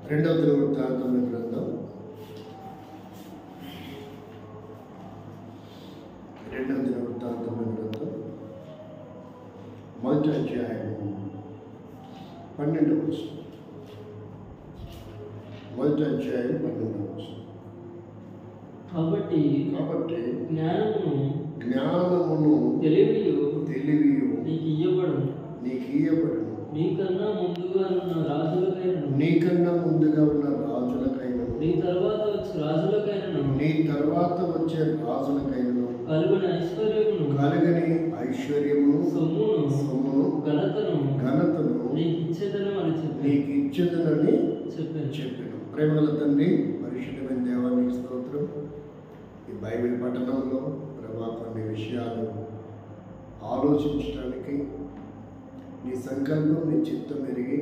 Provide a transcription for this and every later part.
రెండవ దినవృత్తాంతముల గ్రంథం 1వ అధ్యాయము 12వ వచనం. 1వ అధ్యాయం 12వ వచనం. కాబట్టి జ్ఞానమును తెలివియు నీకు ఇయ్యబడును. నీకన్నా ముందుగా ఉన్న రాజులకైనను నీ తర్వాత వచ్చే రాజులకైనను కలుగని ఐశ్వర్యమును సొమ్మును ఘనతను నీకు ఇచ్చేదనని చెప్పాను. ప్రేమల తండ్రి, పరిశుద్ధమైన దేవానికి స్తోత్రం. ఈ బైబిల్ పఠనంలో ప్రభా కొన్ని విషయాలు ఆలోచించడానికి నీ సంకల్పం, నీ చిత్తం ఎరిగి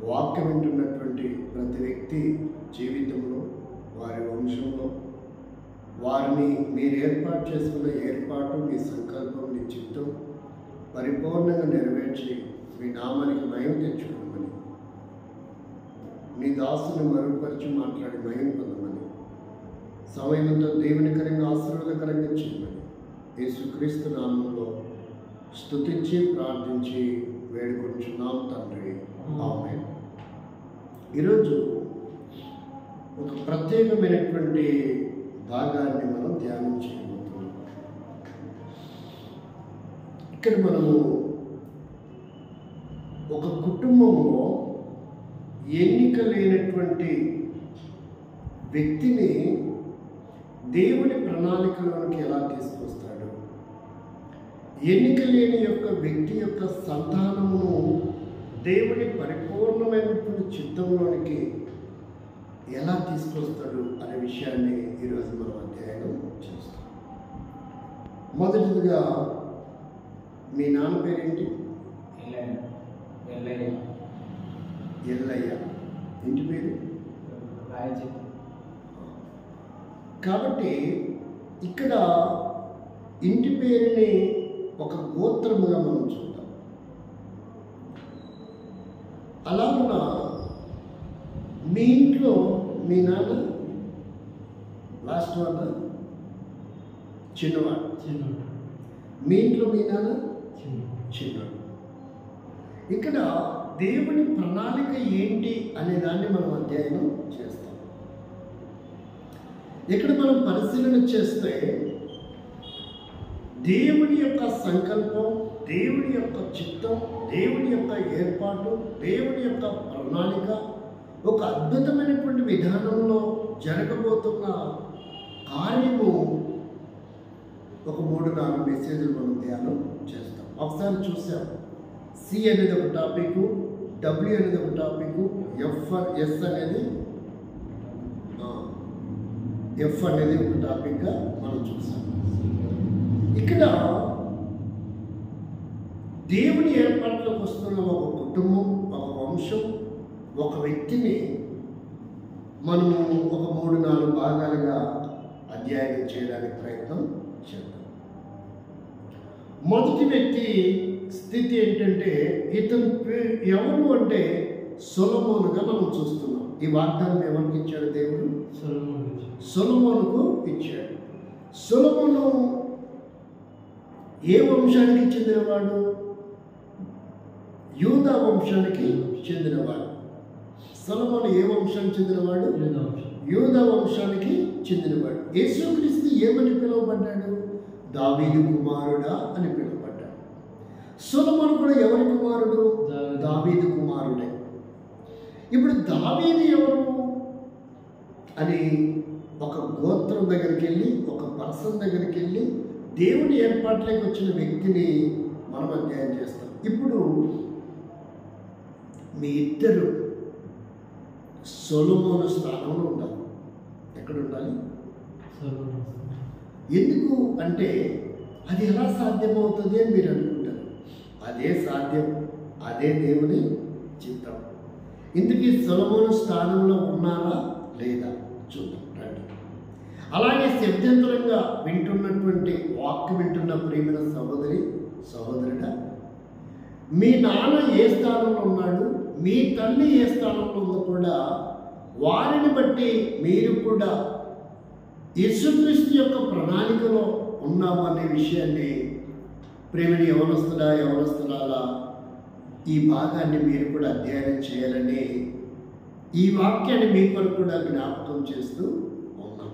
వాక్యం వింటున్నటువంటి ప్రతి వ్యక్తి జీవితంలో, వారి వంశంలో వారిని మీరు ఏర్పాటు చేసుకున్న ఏర్పాటు, మీ సంకల్పం, నీ చిత్తం పరిపూర్ణంగా నెరవేర్చి మీ నామానికి మహిమ తెచ్చుకోమని, నీ దాసుని మరుగుపరిచి మాట్లాడి మహిమ పొందమని, సమయంతో దేవునికరంగా ఆశీర్వాదకరంగా చేయమని యేసుక్రీస్తు నామంలో స్తుతించి ప్రార్థించి వేడుకొంచున్నాం తండ్రి. ఆమేన్. ఈరోజు ఒక ప్రత్యేకమైనటువంటి భాగాన్ని మనం ధ్యానం చేయబోతున్నాం. ఇక్కడ మనము ఒక కుటుంబంలో ఎన్నిక లేనటువంటి వ్యక్తిని దేవుని ప్రణాళికలోనికి ఎలా తీసుకొస్తాడు, ఎన్నిక లేని యొక్క వ్యక్తి యొక్క సంతానమును దేవుని పరిపూర్ణమైనటువంటి చిత్తంలోనికి ఎలా తీసుకొస్తాడు అనే విషయాన్ని ఈరోజు మనం అధ్యయనం చేస్తాం. మొదటిదిగా మీ నాన్న పేరేంటి? ఎల్లయ్య. ఇంటి పేరు? కాబట్టి ఇక్కడ ఇంటి పేరుని ఒక గోత్రముగా మనం చూద్దాం. అలాగున మీ ఇంట్లో మీ నాన్న లాస్ట్ వాడు, చిన్నవాడు. మీ ఇంట్లో మీ నాన్న చిన్నవాడు. ఇక్కడ దేవుని ప్రణాళిక ఏంటి అనే దాన్ని మనం అధ్యయనం చేస్తాం. ఇక్కడ మనం పరిశీలన చేస్తే దేవుని యొక్క సంకల్పం, దేవుని యొక్క చిత్తం, దేవుని యొక్క ఏర్పాటు, దేవుని యొక్క ప్రణాళిక ఒక అద్భుతమైనటువంటి విధానంలో జరగబోతున్న కార్యము ఒక 3-4 మెసేజ్లు మనం ధ్యానం చేస్తాం. ఒకసారి చూసాం. సి అనేది ఒక టాపిక్, డబ్ల్యూ అనేది ఒక టాపిక్, ఎస్ అనేది ఒక టాపిక్గా మనం చూసాం. ఇక్కడ దేవుని ఏర్పాట్లోకి వస్తున్న ఒక కుటుంబం, ఒక వంశం, ఒక వ్యక్తిని మనము ఒక 3-4 భాగాలుగా అధ్యయనం చేయడానికి ప్రయత్నం చేద్దాం. మొదటి వ్యక్తి స్థితి ఏంటంటే, ఇతను ఎవరు అంటే సొలొమోనుగా మనం చూస్తున్నాం. ఈ వాగ్దానం ఎవరికి ఇచ్చాడు? దేవుడు సొలొమోనుకు ఇచ్చాడు. సొలొమోను ఏ వంశానికి చెందినవాడు? యూదా వంశానికి చెందినవాడు. సొలొమోను ఏ వంశానికి చెందినవాడు? యూదా వంశానికి చెందినవాడు. యేసుక్రీస్తు ఏమని పిలువబడ్డాడు? దావీదు కుమారుడా అని పిలువబడ్డాడు. సొలొమోను కూడా ఎవరి కుమారుడు? దావీదు కుమారుడే. ఇప్పుడు దావీదు ఎవరు అని ఒక గోత్రం దగ్గరికి వెళ్ళి, ఒక పర్సన్ దగ్గరికి వెళ్ళి దేవుని ఏర్పాట్లోకి వచ్చిన వ్యక్తిని మనం అధ్యయనం చేస్తాం. ఇప్పుడు మీ ఇద్దరు సొలొమోను స్థానంలో ఉండాలి. ఎక్కడ ఉండాలి? ఎందుకు అంటే అది ఎలా సాధ్యమవుతుంది అని మీరు అనుకుంటారు. అదే సాధ్యం, అదే దేవుని చిత్తం. ఇందుకీ సొలొమోను స్థానంలో ఉన్నారా లేదా చూద్దాం రండి. అలాగే శబ్దంతరంగా వింటున్నటువంటి వాక్యం వింటున్న ప్రియమైన సహోదరి, సహోదరుడా, మీ నాన్న ఏ స్థానంలో ఉన్నాడు? మీ తల్లి ఏ స్థానంలో ఉందో కూడా వారిని బట్టి మీరు కూడా యేసుక్రీస్తు యొక్క ప్రణాళికలో ఉన్నాము అనే విషయాన్ని ప్రేమని యవనస్తులారా ఈ భాగాన్ని మీరు కూడా అధ్యయనం చేయాలని ఈ వాక్యాన్ని మీ కొరకు కూడా జ్ఞాపకం చేస్తూ ఉన్నాం.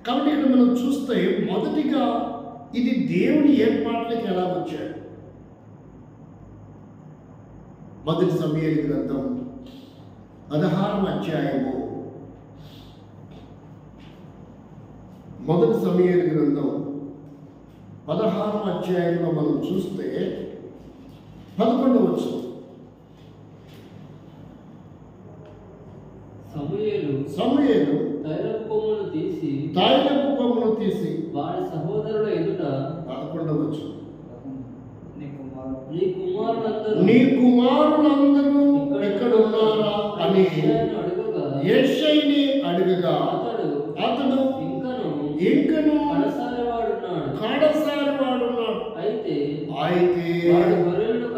కాబట్టి ఇక్కడ మనం చూస్తే మొదటిగా ఇది దేవుని ఏర్పాట్లకి ఎలా వచ్చాడు. మొదటి సమూయేలు గ్రంథం 16వ అధ్యాయము, మొదటి సమూయేలు గ్రంథం 16వ అధ్యాయంలో మనం చూస్తే 11వ వచనం. సమూయేలు తైలపు కొమ్మును తీసి వారి సహోదరుల ఎదుట 11వ వచనం. నీ కుమారులందరూ ఇక్కడ ఉన్నారా అని యెషయిని అడుగగా అతడు ఇంకను కడసారివాడున్నాడు. అయితే వాడు గొర్రెలను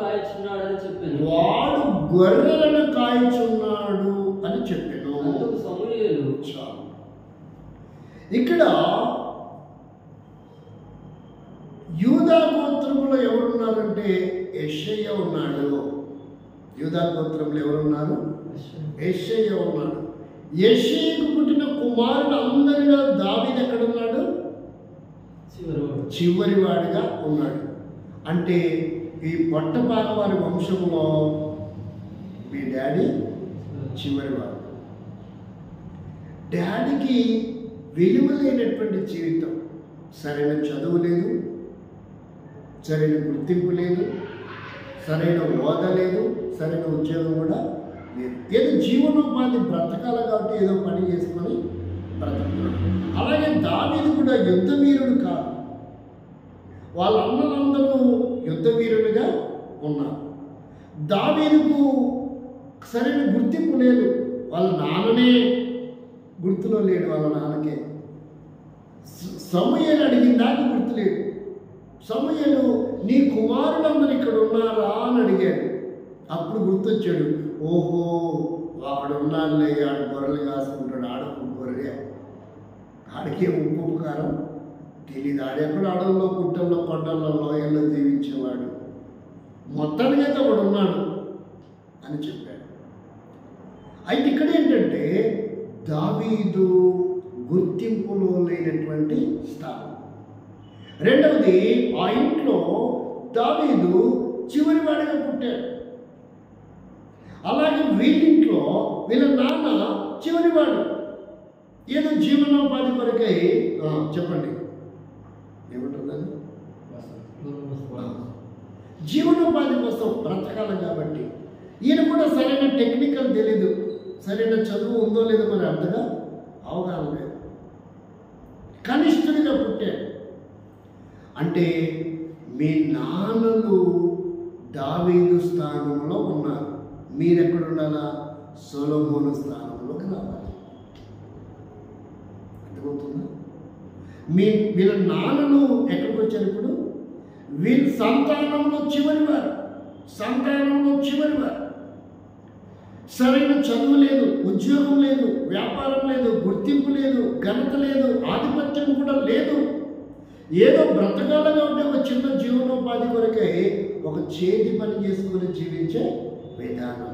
కాయచున్నాడు అని చెప్పాను. ఇక్కడ యూదా గోత్రములో ఎవరున్నారంటే యెషయా ఉన్నాడు. యూదా గోత్రంలో ఎవరున్నారు? యెషయా ఉన్నాడు. యెషయాకు పుట్టిన కుమారుడు అందరిలో దావీదు ఎక్కడున్నాడు? చివరివాడిగా ఉన్నాడు. అంటే ఈ పొట్టపాక వారి వంశంలో మీ డాడీ చివరివాడు. డాడీకి విలువ లేనటువంటి జీవితం, సరైన చదువు లేదు, సరైన గుర్తింపు లేదు, సరైన హోదా లేదు, సరైన ఉద్యోగం కూడా లేదు. ఏదో జీవనోపాధి బ్రతకాల కాబట్టి ఏదో పని చేసుకొని బ్రతకున్నాడు. అలాగే దావీదు కూడా యుద్ధ వీరుడు కాదు. వాళ్ళ అన్నలందరూ యుద్ధ వీరులుగా ఉన్నారు. దావీదుకు సరైన గుర్తింపు లేదు. వాళ్ళ నాన్ననే గుర్తులో లేడు. వాళ్ళ నాన్నకే సమూయేలు అడిగిన దానికి గుర్తులేడు. సమూయేలు నీ కుమారులందరూ ఇక్కడ ఉన్నారా అని అడిగాడు. అప్పుడు గుర్తొచ్చాడు. ఓహో, వాడు ఉన్నాడులే, ఆడు గొర్రెలు కాసుకుంటాడు, ఆడకు గొర్రె, ఆడికే ఉప్పు కారం తెలియదు, ఆడెక్కడ అడవుల్లో పుట్టల్లో కొండల్లో లోయల్లో జీవించేవాడు, మొత్తానికైతే వాడు ఉన్నాడు అని చెప్పాడు. అయితే ఇక్కడ ఏంటంటే దావీదు గుర్తింపులో లేనటువంటి స్థానం. రెండవది, ఆ ఇంట్లో దావీదు చివరివాడిగా పుట్టాడు. అలాగే వీళ్ళింట్లో వీళ్ళ నాన్న చివరివాడు. ఏదో జీవనోపాధి కొరకై చెప్పండి ఏమంటుందని, జీవనోపాధి కోసం బ్రతకాలి కాబట్టి ఈయన కూడా సరైన టెక్నికల్ తెలీదు, సరైన చదువు ఉందో లేదో మరి అంతగా అవగాహన లేదు. కనిష్ఠుడిగా పుట్టాడు. అంటే మీ నాన్నలు దావీదు స్థానంలో ఉన్నారు, మీరెక్కడ ఉండాలా? సొలొమోను స్థానంలోకి రావాలి. అర్థమవుతుందా? వీళ్ళ నాన్నలు ఎక్కడికి వచ్చారు? ఇప్పుడు వీళ్ళ సంతానంలో చివరివారు. సరైన చదువు లేదు, ఉద్యోగం లేదు, వ్యాపారం లేదు, గుర్తింపు లేదు, ఘనత లేదు, ఆధిపత్యం కూడా లేదు. ఏదో బ్రతకాలగా ఉంటే ఒక చిన్న జీవనోపాధి కొరకై ఒక చేతి పని చేసుకుని జీవించే విధానం.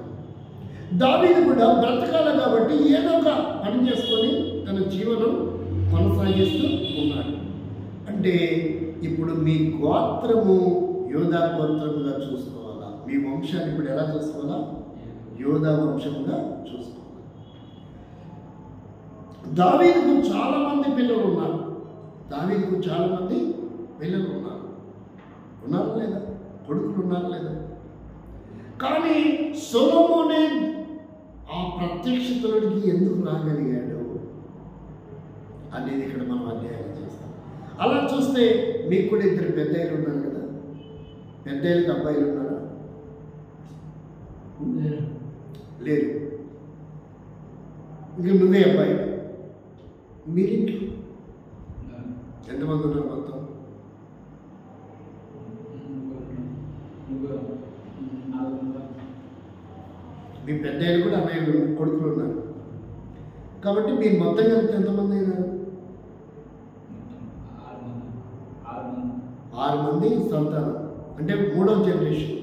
దావీదు కూడా బ్రతకాల కాబట్టి ఏదో ఒక పని చేసుకొని తన జీవనం కొనసాగిస్తూ ఉన్నాడు. అంటే ఇప్పుడు మీ గోత్రము యూదా గోత్రముగా చూసుకోవాలా? మీ వంశాన్ని ఇప్పుడు ఎలా చూసుకోవాలా? యూదా వంశముగా చూసుకోవాలి. దావీదుకు చాలామంది పిల్లలు ఉన్నారు. ఉన్నారు లేదా? కొడుకులు ఉన్నారు లేదా? కానీ సొలొమోనే ఆ ప్రత్యక్షతలోకి ఎందుకు రాగలిగాడు అనేది ఇక్కడ మనం అధ్యయనం చేస్తాం. అలా చూస్తే మీకు కూడా ఇద్దరు పెద్దయ్యలు ఉన్నారు కదా. పెద్దయ్యలకు అబ్బాయిలు ఉన్నారా? లేరు. ఇంక నువ్వే అబ్బాయి. మీరింట్లో ఎంతమంది ఉన్నారు మొత్తం? పెద్ద కూడా అన్నయ్య కొడుకులు ఉన్నారు. కాబట్టి మీరు మొత్తం కలిపి ఎంతమంది అయినారు? 6 మంది సంతానం. అంటే 3వ జనరేషన్.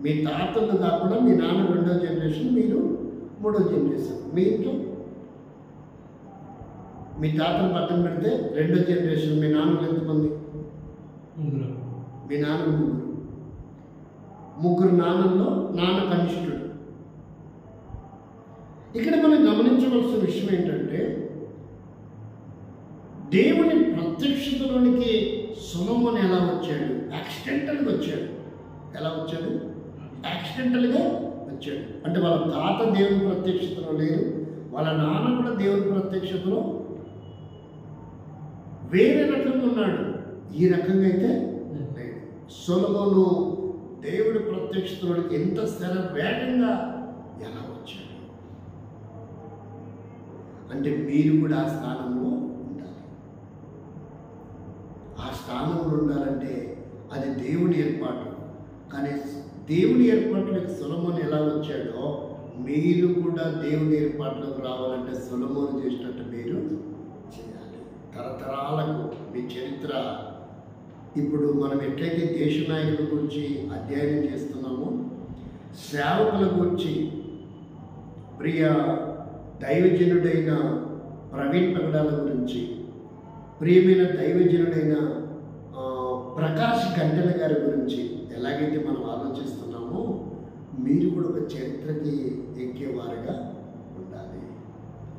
మీ తాతలు కాకుండా మీ నాన్న 2వ జనరేషన్, మీరు 3వ జనరేషన్. మీ ఇంట్లో మీ తాతను పక్కన పెడితే 2వ జనరేషన్. మీ నాన్నలు ఎంతమంది? మీ నాన్న 3 నాన్నల్లో నాన్న కనిష్ఠుడు. ఇక్కడ మనం గమనించవలసిన విషయం ఏంటంటే, దేవుని ప్రత్యక్షతలోనికి సొలొమోను ఎలా వచ్చాడు? యాక్సిడెంటల్గా వచ్చాడు. ఎలా వచ్చాడు? యాక్సిడెంటల్గా వచ్చాడు. అంటే వాళ్ళ తాత దేవుని ప్రత్యక్షతలో లేరు, వాళ్ళ నాన్న కూడా దేవుని ప్రత్యక్షతలో వేరే రకంగా ఉన్నాడు. ఈ రకంగా అయితే లేదు. సొలొమోను దేవుడి ప్రత్యక్షతలోనికి ఎంత వేగంగా ఎలా వచ్చాడు అంటే, మీరు కూడా ఆ స్థానంలో ఉండాలి. ఆ స్థానంలో ఉండాలంటే అది దేవుని ఏర్పాటు. కానీ దేవుని ఏర్పాటులోకి సొలొమోను ఎలా వచ్చాడో, మీరు కూడా దేవుని ఏర్పాటులోకి రావాలంటే సొలొమోను చేసినట్టు మీరు చేయాలి. తరతరాలకు మీ చరిత్ర. ఇప్పుడు మనం ఎట్లయితే దేశ నాయకుల గురించి అధ్యయనం చేస్తున్నామో, సేవకుల గురించి ప్రియ దైవజనుడైన ప్రవీణ్ పగడాల గురించి, ప్రియమైన దైవజనుడైన ప్రకాష్ గంటెల గారి గురించి ఎలాగైతే మనం ఆలోచిస్తున్నామో, మీరు కూడా ఒక చరిత్రకి ఎక్కేవారుగా ఉండాలి.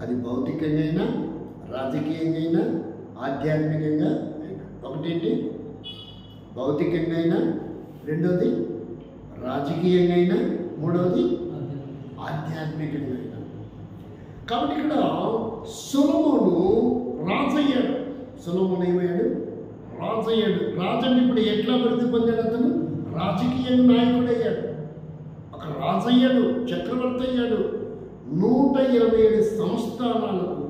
అది భౌతికంగా అయినా, రాజకీయంగా అయినా, ఆధ్యాత్మికంగా అయినా. ఒకటేంటి? భౌతికంగా అయినా, రెండోది రాజకీయంగా అయినా, మూడవది ఆధ్యాత్మికంగా అయినా. కాబట్టి ఇక్కడ సొలొమోను రాజయ్యాడు. సొలొమోను ఏమయ్యాడు? రాజయ్యాడు. రాజుని ఇప్పుడు ఎట్లా అభివృద్ధి పొందాడు? అతను రాజకీయ నాయకుడు అయ్యాడు. ఒక రాజయ్యాడు, చక్రవర్తి అయ్యాడు. 127 సంస్థానాలకు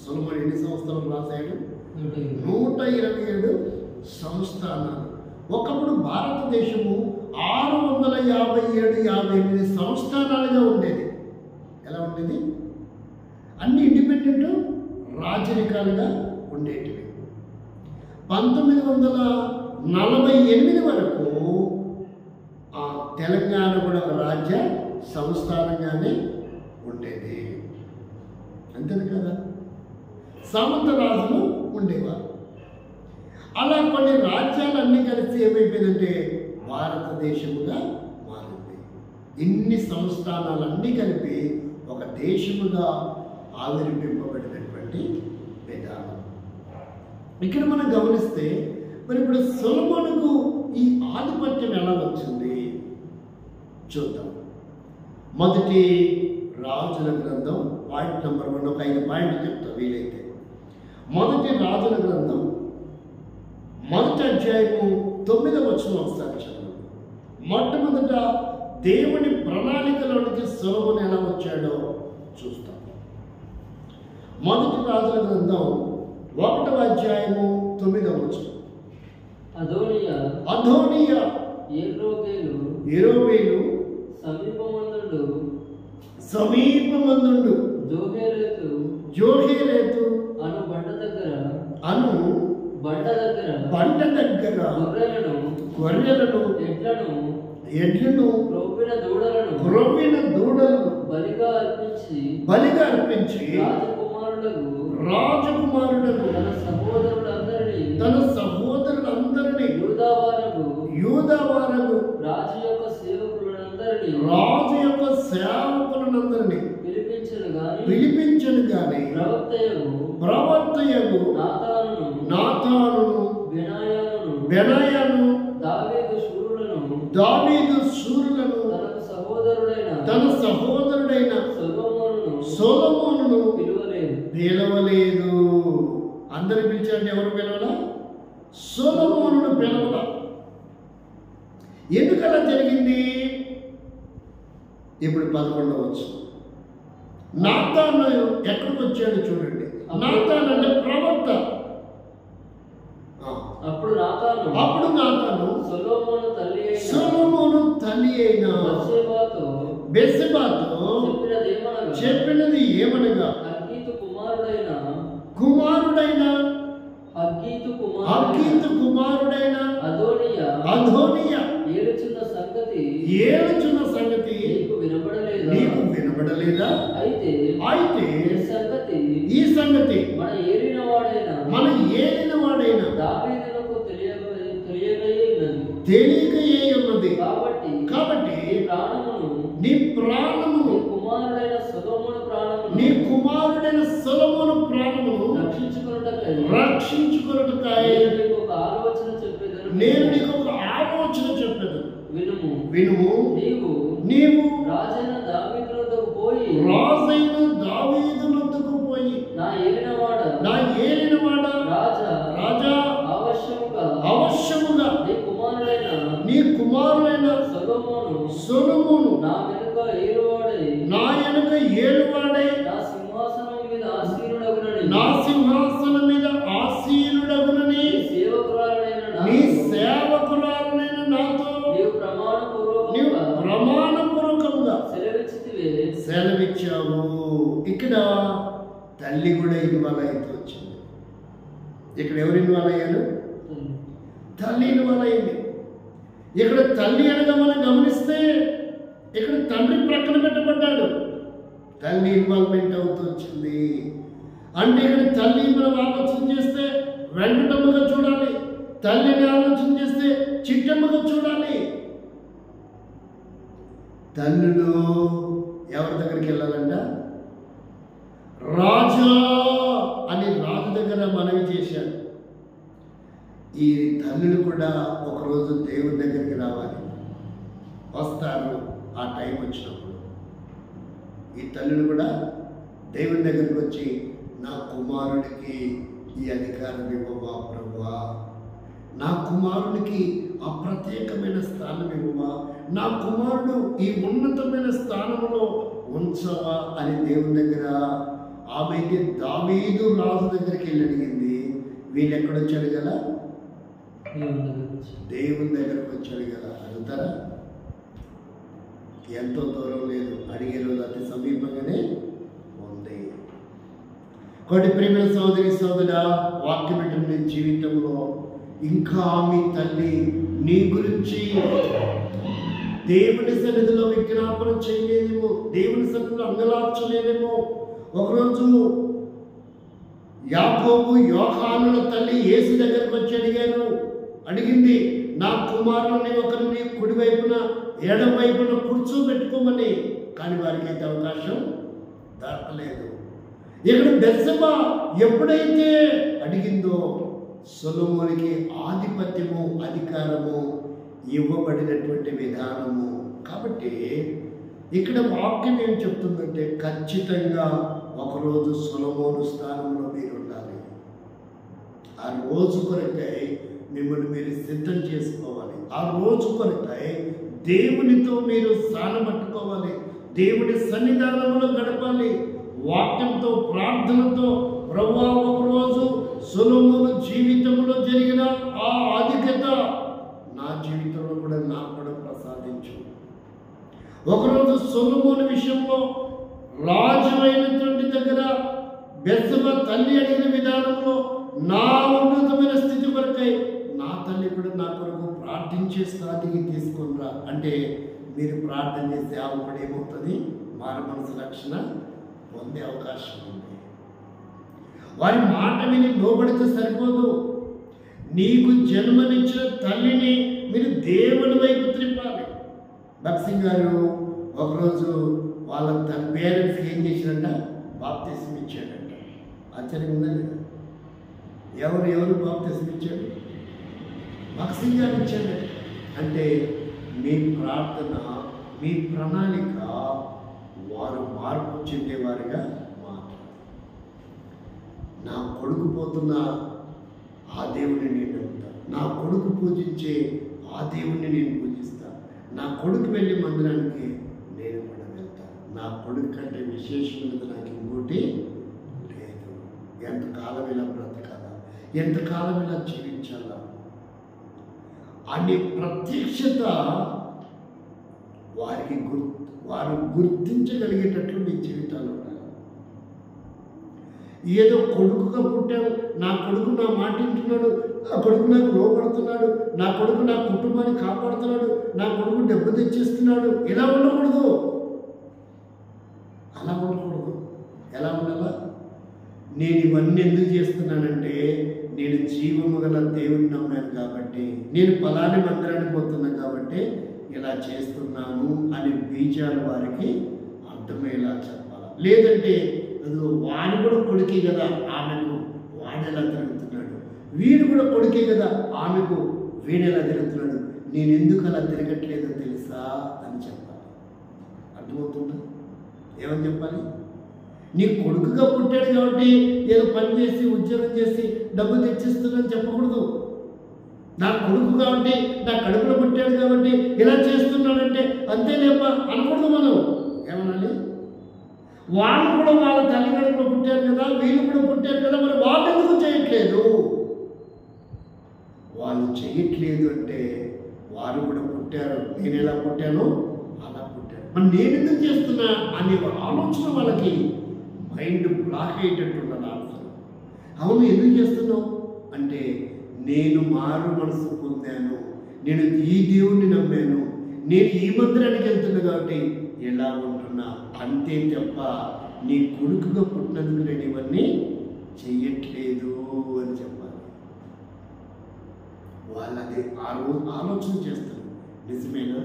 సొలొమోను ఎన్ని సంస్థానాలు రాజయ్యాడు? 127 సంస్థానాలు. ఒకప్పుడు భారతదేశము 657 సంస్థానాలుగా ఉండేది. ఎలా ఉండేది? అన్ని ఇండిపెండెంట్ రాజరికాలుగా ఉండేటివి. 1948 వరకు తెలంగాణ కూడా ఒక రాజ్య సంస్థానంగానే ఉండేది. అంతేనా కదా? సామంత రాజులు ఉండేవారు. అలా కొన్ని రాజ్యాలన్నీ కలిసి ఏమైపోయిందంటే భారతదేశముగా మారింది. ఇన్ని సంస్థానాలన్నీ కలిపి ఒక దేశముగా ఆవిర్భింపబడినటువంటి విధానం. ఇక్కడ మనం గమనిస్తే, మరి ఇప్పుడు సొలొమోనుకు ఈ ఆధిపత్యం ఎలా వచ్చింది చూద్దాం. మొదటి రాజుల గ్రంథం పాయింట్ నెంబర్ 1, ఒక 5 పాయింట్లు చెప్తా వీలైతే. మొదటి రాజుల గ్రంథం 1వ అధ్యాయము 9వ వచనం ఒకసారి చదవండి. మొట్టమొదట దేవుని ప్రణాళికలోనికి సొలొమోను ఎలా వచ్చాడో చూస్తాం. మొదటి రాజుల గ్రంథం 1వ అధ్యాయము 9వ వచనం. అదోనియా యెరోబేలు సమీపమందుండు జోహేరెతు అను బండ దగ్గర గొర్రెలను ఎడ్లను క్రొవ్విన దూడలను బలిగా అర్పించి రాజకుమారులకు తన సహోదరులందరినీ యూదావారకు రాజు యొక్క సేవకులందరినీ పిలిపించను గాని ప్రవక్తయగు నాతానును బెనాయాను దావీదు శూరులను తన సహోదరుడైన సొలొమోనును పిలవలేదు. అందరు పిలిచారంటే ఎవరు పిలవలా? సొలొమోనును పిలవలా. ఎందుకలా జరిగింది? ఇప్పుడు 11వ వచనం. నాతాను ఎక్కడికి వచ్చాడు చూడండి. నాతాను అంటే ప్రవక్త. అప్పుడు నాతాను సొలొమోను తల్లి అయిన బెత్షెబాతో చెప్పినది ఏమనగా హగ్గీతు కుమారుడైన హగ్గీతు కుమారుడైన అదోనియా ఏలుచున్న సంగతి నీకు వినబడలేదా? అయితే ఈ సంగతి మన ఏలిన వాడైన తెలియకయే ఉన్నది. కాబట్టి నీ ప్రాణమును నీ కుమారుడైన సొలొమోను ప్రాణమును రక్షించుకొనుటకై నేను నీకు ఒక ఆలోచన చెప్పేది వినుము. నీవు రాజైన దావీదునొద్దకు పోయి నా ఏలినవాడ రాజా అవశ్యముగా నీ కుమారుడైన సొలొమోను నా వెనుక ఏలువాడై నా సింహాసనం మీద ఆసీనుడగునని నీ సేవకురాలైన నాతో నీవు ప్రమాణపూర్వకంగా సెలవిచ్చావు. ఇక్కడ తల్లి కూడా ఇన్వాల్వ్ అయితే వచ్చింది. ఇక్కడ ఎవరు ఇన్వాల్వ్ అయ్యారు? తల్లి ఇన్వాల్వ్ అయింది. ఇక్కడ తల్లి అనగా మనం గమనిస్తే ఇక్కడ తండ్రి ప్రక్కన పెట్టబడ్డాడు. తల్లి ఇన్వాల్వ్మెంట్ అవుతూ వచ్చింది. అంటే ఇక్కడ తల్లి మనం ఆలోచన చేస్తే వెంకటమ్మగా చూడాలి, తల్లిని ఆలోచన చేస్తే చిట్టమ్మగా చూడాలి. తల్లులు ఎవరి దగ్గరికి వెళ్ళాలంట? రాజా అని రాజు దగ్గర మనవి చేశాడు. ఈ తల్లులు కూడా ఒకరోజు దేవుని దగ్గరికి రావాలి, వస్తారు. ఆ టైం వచ్చినప్పుడు ఈ తల్లులు కూడా దేవుని దగ్గరికి వచ్చి నా కుమారుడికి ఈ అధికారం ఇవ్వవా ప్రభువా, నా కుమారుడికి ఆ ప్రత్యేకమైన స్థానం ఇవ్వవా, నా కుమారుడు ఈ ఉన్నతమైన స్థానంలో ఉంచవా అని దేవుని దగ్గర ఆమెకి దావీదు రాజు దగ్గరికి వెళ్ళి అడిగింది. వీళ్ళు ఎక్కడొచ్చి అడగల? దేవుని దగ్గరకు వచ్చి అడగల. అడుగుతారా? ఎంతో దూరం లేదు, అడిగే రోజు అతి సమీపంగానే ఉంది. కోటి ప్రియమైన సోదరి సోదరా, వాక్యం నీ జీవితంలో ఇంకా మీ తల్లి నీ గురించి దేవుని సన్నిధిలో విజ్ఞాపన చేయలేదేమో, దేవుని సన్నిధిలో అంగలార్చలేదేమో. ఒకరోజు యాకోబు యోహానుల తల్లి యేసు దగ్గరకు వచ్చి అడిగింది, నా కుమారుని ఒకరిని కుడివైపున ఎడమవైపున కూర్చోబెట్టుకోమని. కానీ వారికి అయితే అవకాశం దొరకలేదు. ఇక్కడ బెత్షెబా ఎప్పుడైతే అడిగిందో సొలొమోనుకి ఆధిపత్యము అధికారము ఇవ్వబడినటువంటి విధానము. కాబట్టి ఇక్కడ వాక్యం ఏం చెప్తుందంటే ఖచ్చితంగా ఒకరోజు సొలొమోను స్థానంలో మీరు ఉండాలి. ఆ రోజు కొరకై మిమ్మల్ని మీరు సిద్ధం చేసుకోవాలి. ఆ రోజు కొరకై దేవునితో మీరు సానబట్టుకోవాలి, దేవుని సన్నిధానంలో గడపాలి, వాక్యంతో ప్రార్థనతో. ప్రభువా, ఒకరోజు సొలొమోను జీవితంలో జరిగిన ఆ ఆధిక్యత నా జీవితంలో కూడా నాకు కూడా ప్రసాదించు. ఒకరోజు సొలొమోను విషయంలో రాజు అయినటువంటి దగ్గర బెత్షెబా తల్లి అడిగిన విధానంలో నా ఉన్నతమైన స్థితి కొరకై నా తల్లి కూడా నా కొరకు ప్రార్థించే స్థాయికి తీసుకునిరా అంటే మీరు ప్రార్థన చేస్తే ఆమె కూడా ఏమవుతుంది? మారు మనసు రక్షణ పొందే అవకాశం ఉంది. వారి మాట విని లోబడితే సరిపోదు. నీకు జన్మనిచ్చిన తల్లిని మీరు దేవుని వైపు త్రిప్పాలి. భక్సింగ్ గారు ఒకరోజు వాళ్ళ తన పేరెంట్స్కి ఏం చేశారంట? బాప్తిసం ఇచ్చాడంట. ఆశ్చర్యం ఉందా లేదా? ఎవరు బాప్తిసం ఇచ్చాడు? భక్సింగ్ గారు ఇచ్చాడు. అంటే మీ ప్రార్థన, మీ ప్రణాళిక వారు మార్పు చెందేవారిగా మాట్లాడు. నా కొడుకు పోతున్న ఆ దేవుడిని నేను నమ్ముతా, నా కొడుకు పూజించే ఆ దేవుడిని నేను పూజిస్తా, నా కొడుకు వెళ్ళే మందిరానికి నేను కూడా వెళ్తాను. నా కొడుకు కంటే విశేషమైనది నాకు ఇంకోటి లేదు. ఎంతకాలం ఇలా బ్రతకాలా, ఎంతకాలం ఇలా జీవించాలా అనే ప్రత్యక్షత వారు గుర్తించగలిగేటట్లు మీ జీవితాలు ఉండాలి. ఏదో కొడుకుగా పుట్టాడు, నా కొడుకు నా మాట వింటున్నాడు, నా కొడుకు నాకు లోపడుతున్నాడు, నా కొడుకు నా కుటుంబాన్ని కాపాడుతున్నాడు, నా కొడుకు డబ్బు తెచ్చేస్తున్నాడు, ఇలా ఉండకూడదు. అలా ఉండకూడదు. ఎలా ఉండాలా? నేను ఇవన్నీ ఎందుకు చేస్తున్నానంటే నేను జీవము గల దేవుని నమ్మాను కాబట్టి, నేను ఫలాని మందిరానికి పోతున్నాను కాబట్టి ఇలా చేస్తున్నాను అని బీజాలు వారికి అర్థమయ్యేలా చెప్పాలి. లేదంటే అదిగో వాడు కూడా కొడుకే కదా ఆమెకు వాడెలా తిరుగుతున్నాడు, వీడు కూడా కొడుకే కదా ఆమెకు వీడెలా తిరుగుతున్నాడు, నేను ఎందుకు అలా తిరగట్లేదో తెలుసా అని చెప్పాలి. అర్థమవుతుందా? ఏమని చెప్పాలి? నీ కొడుకుగా పుట్టాడు కాబట్టి ఏదో పని చేసి ఉద్యోగం చేసి డబ్బు తెచ్చిస్తుందని చెప్పకూడదు. నా కొడుకు కాబట్టి నా కడుపులో పుట్టాడు కాబట్టి ఇలా చేస్తున్నాడంటే అంతేలేప అనకూడదు. మనం ఏమనాలి? వాళ్ళు కూడా వాళ్ళ తల్లి కడుపులో పుట్టారు కదా, వీళ్ళు కూడా పుట్టారు కదా, మరి వాళ్ళు ఎందుకు చేయట్లేదు? వాళ్ళు చేయట్లేదు అంటే వారు కూడా పుట్టారు, నేను ఎలా పుట్టానో అలా పుట్టాను, మరి నేను ఎందుకు చేస్తున్నా అనే ఆలోచన వాళ్ళకి మైండ్ బ్లాక్ అయ్యేటట్టు ఉండాలి. ఆన్సర్ అవును ఎందుకు చేస్తున్నావు అంటే నేను మారు మనసు పొందాను, నేను ఈ దేవుణ్ణి నమ్మాను, నేను ఈ మందిరానికి వెళ్తున్నా కాబట్టి ఎలా ఉంటున్నా అంతే తప్ప నీ కొడుకుగా పుట్టినందుకు నేను ఇవన్నీ చెయ్యట్లేదు అని చెప్పాలి. వాళ్ళది ఆ రోజు ఆలోచన చేస్తారు. నిజమేనా?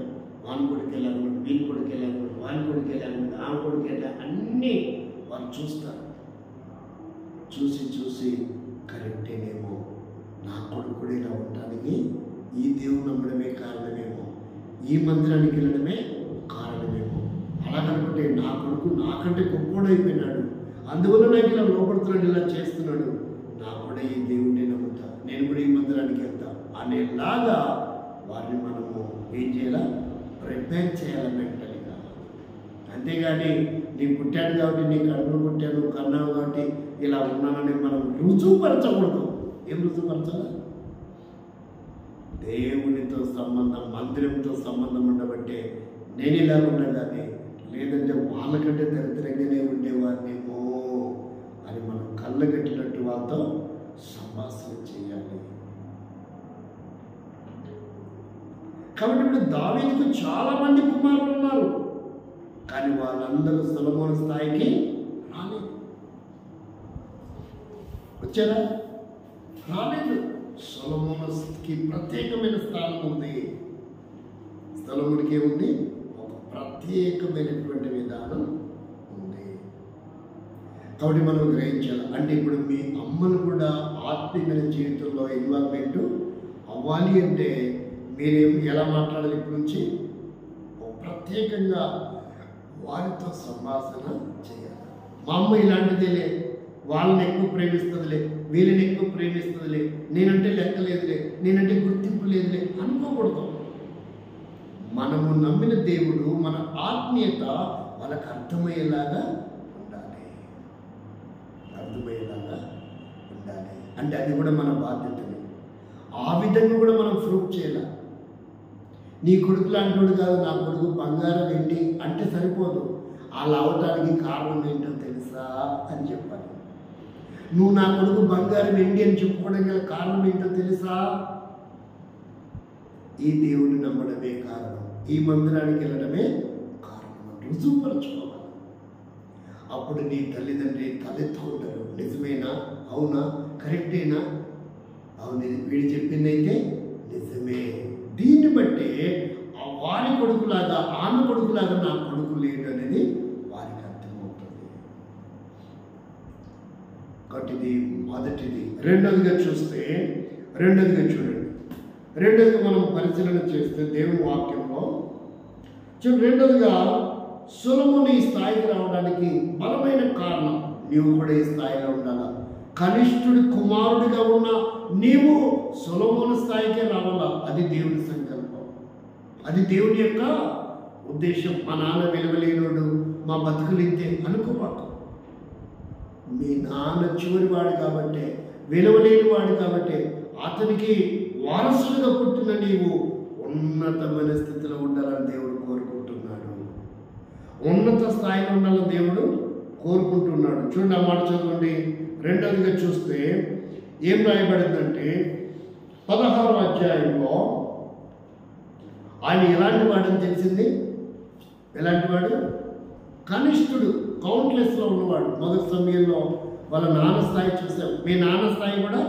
వాని కొడుకు ఎలా ఉన్నాడు, వీని కొడుకు ఎలా ఉన్నాడు, వాని కొడుకు ఎలా ఉన్నాడు, ఆమె కొడుకు ఎలా, అన్నీ వాళ్ళు చూస్తారు. చూసి కరెక్టేనేమో, నా కొడుకు కూడా ఇలా ఉండడానికి ఈ దేవుని నమ్మడమే కారణమేమో, ఈ మందిరానికి వెళ్ళడమే కారణమేమో, అలా కనుకుంటే నా కొడుకు నాకంటే గొప్పోడైపోయినాడు, అందువల్ల నాకు ఇలా లోపడుతున్నాడు, ఇలా చేస్తున్నాడు, నా కూడా ఈ దేవుడిని నమ్ముతా, నేను కూడా ఈ మందిరానికి వెళ్తా అనేలాగా వారిని మనము ఏం చేయాలా? ప్రిపేర్ చేయాలి మెంటల్గా. అంతేగాని నేను పుట్టాను కాబట్టి, నీ కడుపులో పుట్టాను కన్నావు కాబట్టి ఇలా ఉన్నానని మనం రుజువుపరచకూడదు. ఏం రుజువుపరచాలి? దేవునితో సంబంధం, మందిరంతో సంబంధం ఉండబట్టే నేను ఇలా ఉన్నా, కానీ లేదంటే వాళ్ళకంటే దరిద్రంగానే ఉండేవాడినేమో అని మనం కళ్ళగట్టినట్టు వాళ్ళతో సంభాషణ చేయాలి. కాబట్టి ఇప్పుడు దావీదుకు చాలా మంది కుమారులు ఉన్నారు, కానీ వాళ్ళందరూ సొలొమోను స్థాయికి రాలేదు. వచ్చారా? రాలేదు. సొలొమోనుకి ప్రత్యేకమైన స్థానం ఉంది. సొలొమోనుకి ఏముంది? ఒక ప్రత్యేకమైనటువంటి విధానం ఉంది. కాబట్టి మనం గ్రహించాలి. అంటే ఇప్పుడు మీ అమ్మను కూడా ఆత్మీయమైన జీవితంలో ఇన్వాల్వ్మెంట్ అవ్వాలి అంటే మీరేం ఎలా మాట్లాడాలి? ఇప్పటి నుంచి ప్రత్యేకంగా వారితో సంభాషణ చేయాలి. మా అమ్మ ఇలాంటిదేలే, వాళ్ళని ఎక్కువ ప్రేమిస్తుందిలే, వీళ్ళని ఎక్కువ ప్రేమిస్తుందిలే, నేనంటే లెక్క లేదులే, నేనంటే గుర్తింపు లేదులే అనుకోకూడదు. మనము నమ్మిన దేవుడు, మన ఆత్మీయత వాళ్ళకి అర్థమయ్యేలాగా ఉండాలి. అంటే అది కూడా మన బాధ్యతనే. ఆ విధంగా కూడా మనం ప్రూవ్ చేయాలి. నీ కొడుకు లాంటి కాదు, నా కొడుకు బంగారం ఏంటి అంటే సరిపోదు. అలా అవటానికి కారణం ఏంటో తెలుసా అని చెప్పాలి. నువ్వు నా కొడుకు బంగారం ఏంటి అని చెప్పుకోవడం గల కారణం ఏంటో తెలుసా? ఈ దేవుని నమ్మడమే కారణం, ఈ మందిరానికి వెళ్ళడమే కారణం. రుజువుపరచుకోవాలి. అప్పుడు నీ తల్లిదండ్రి తలెత్తుకుంటారు. నిజమేనా? అవునా? కరెక్టేనా? అవును, వీడు చెప్పిందైతే నిజమే. దీన్ని బట్టే వారి కొడుకులాగా, ఆమె కొడుకులాగా నా కొడుకు లేడు అనేది వారికి అర్థమవుతుంది. కాబట్టి ఇది మొదటిది. రెండోదిగా చూస్తే, చూడండి, రెండోదిగా మనం పరిశీలన చేస్తే దేవుని వాక్యంలో రెండోదిగా సొలొమోను ఈ స్థాయికి రావడానికి బలమైన కారణం, నీవు కూడా ఈ స్థాయిలో ఉండాలా. కనిష్ఠుడి కుమారుడిగా ఉన్న నీవు సొలొమోను స్థాయికే రావాలా. అది దేవుని సంకల్పం, అది దేవుని యొక్క ఉద్దేశం. మా నాన్న విలువలేనోడు, మా బతుకులు ఇంతే అనుకోవాకు. మీ నాన్న చివరివాడు కాబట్టి, విలువలేని వాడు కాబట్టి, అతనికి వారసులుగా పుట్టిన నీవు ఉన్నతమైన స్థితిలో ఉండాలని దేవుడు కోరుకుంటున్నాడు. ఉన్నత స్థాయిలో ఉండాలని దేవుడు కోరుకుంటున్నాడు. చూడండి ఆ మాట చదవండి. రెండవదిగా చూస్తే ఏం రాయబడిందంటే 16వ అధ్యాయంలో ఆయన ఎలాంటి వాడని తెలిసింది. ఎలాంటి వాడు? కనిష్ఠుడు, కౌంట్లెస్లో ఉన్నవాడు. మొదటి సమయంలో వాళ్ళ నాన్న స్థాయి చూసాం, మీ నాన్న స్థాయి కూడా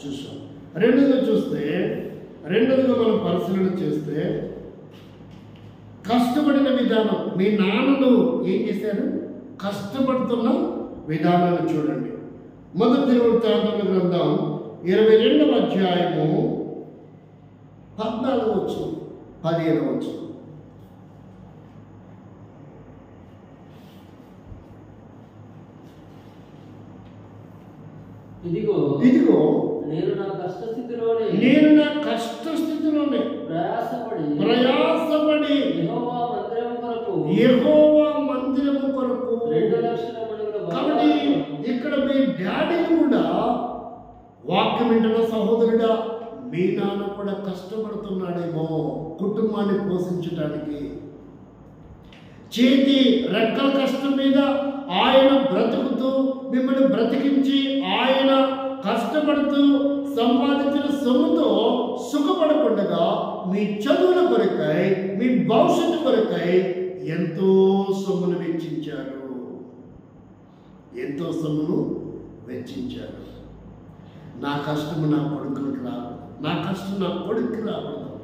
చూసాం. రెండోదిగా మనం పరిశీలన చేస్తే కష్టపడిన విధానం. మీ నాన్నలు ఏం చేశారు? కష్టపడుతున్న విధానాన్ని చూడండి. మొదటి దినవృత్తాంతముల గ్రంథం 22వ అధ్యాయము 14వ వచనం 15వ వచనం. ఇదిగో నేను నా కష్టస్థితిలోనే ప్రయాసపడి యెహోవా మందిరము కొరకు 2 లక్షల మణుగుల కాబట్టి ఇక్కడ మీ డాడీ కూడా వాక్యం వింటున్న సహోదరుడా, మీ నాన్న కూడా కష్టపడుతున్నాడేమో కుటుంబాన్ని పోషించడానికి. చేతి రెక్కల కష్టం మీద ఆయన బ్రతుకుతూ మిమ్మల్ని బ్రతికించి ఆయన కష్టపడుతూ సంపాదించిన సొమ్ముతో సుఖపడకుండా మీ చదువుల కొరకై, మీ భవిష్యత్తు కొరకై ఎంతో సొమ్మును వెచ్చించారు. ఎంతో సొమ్మును వెచ్చించారు. నా కష్టము నా కొడుకులకు రాకూడదు, నా కష్టం నా కొడుకు రాకూడదు.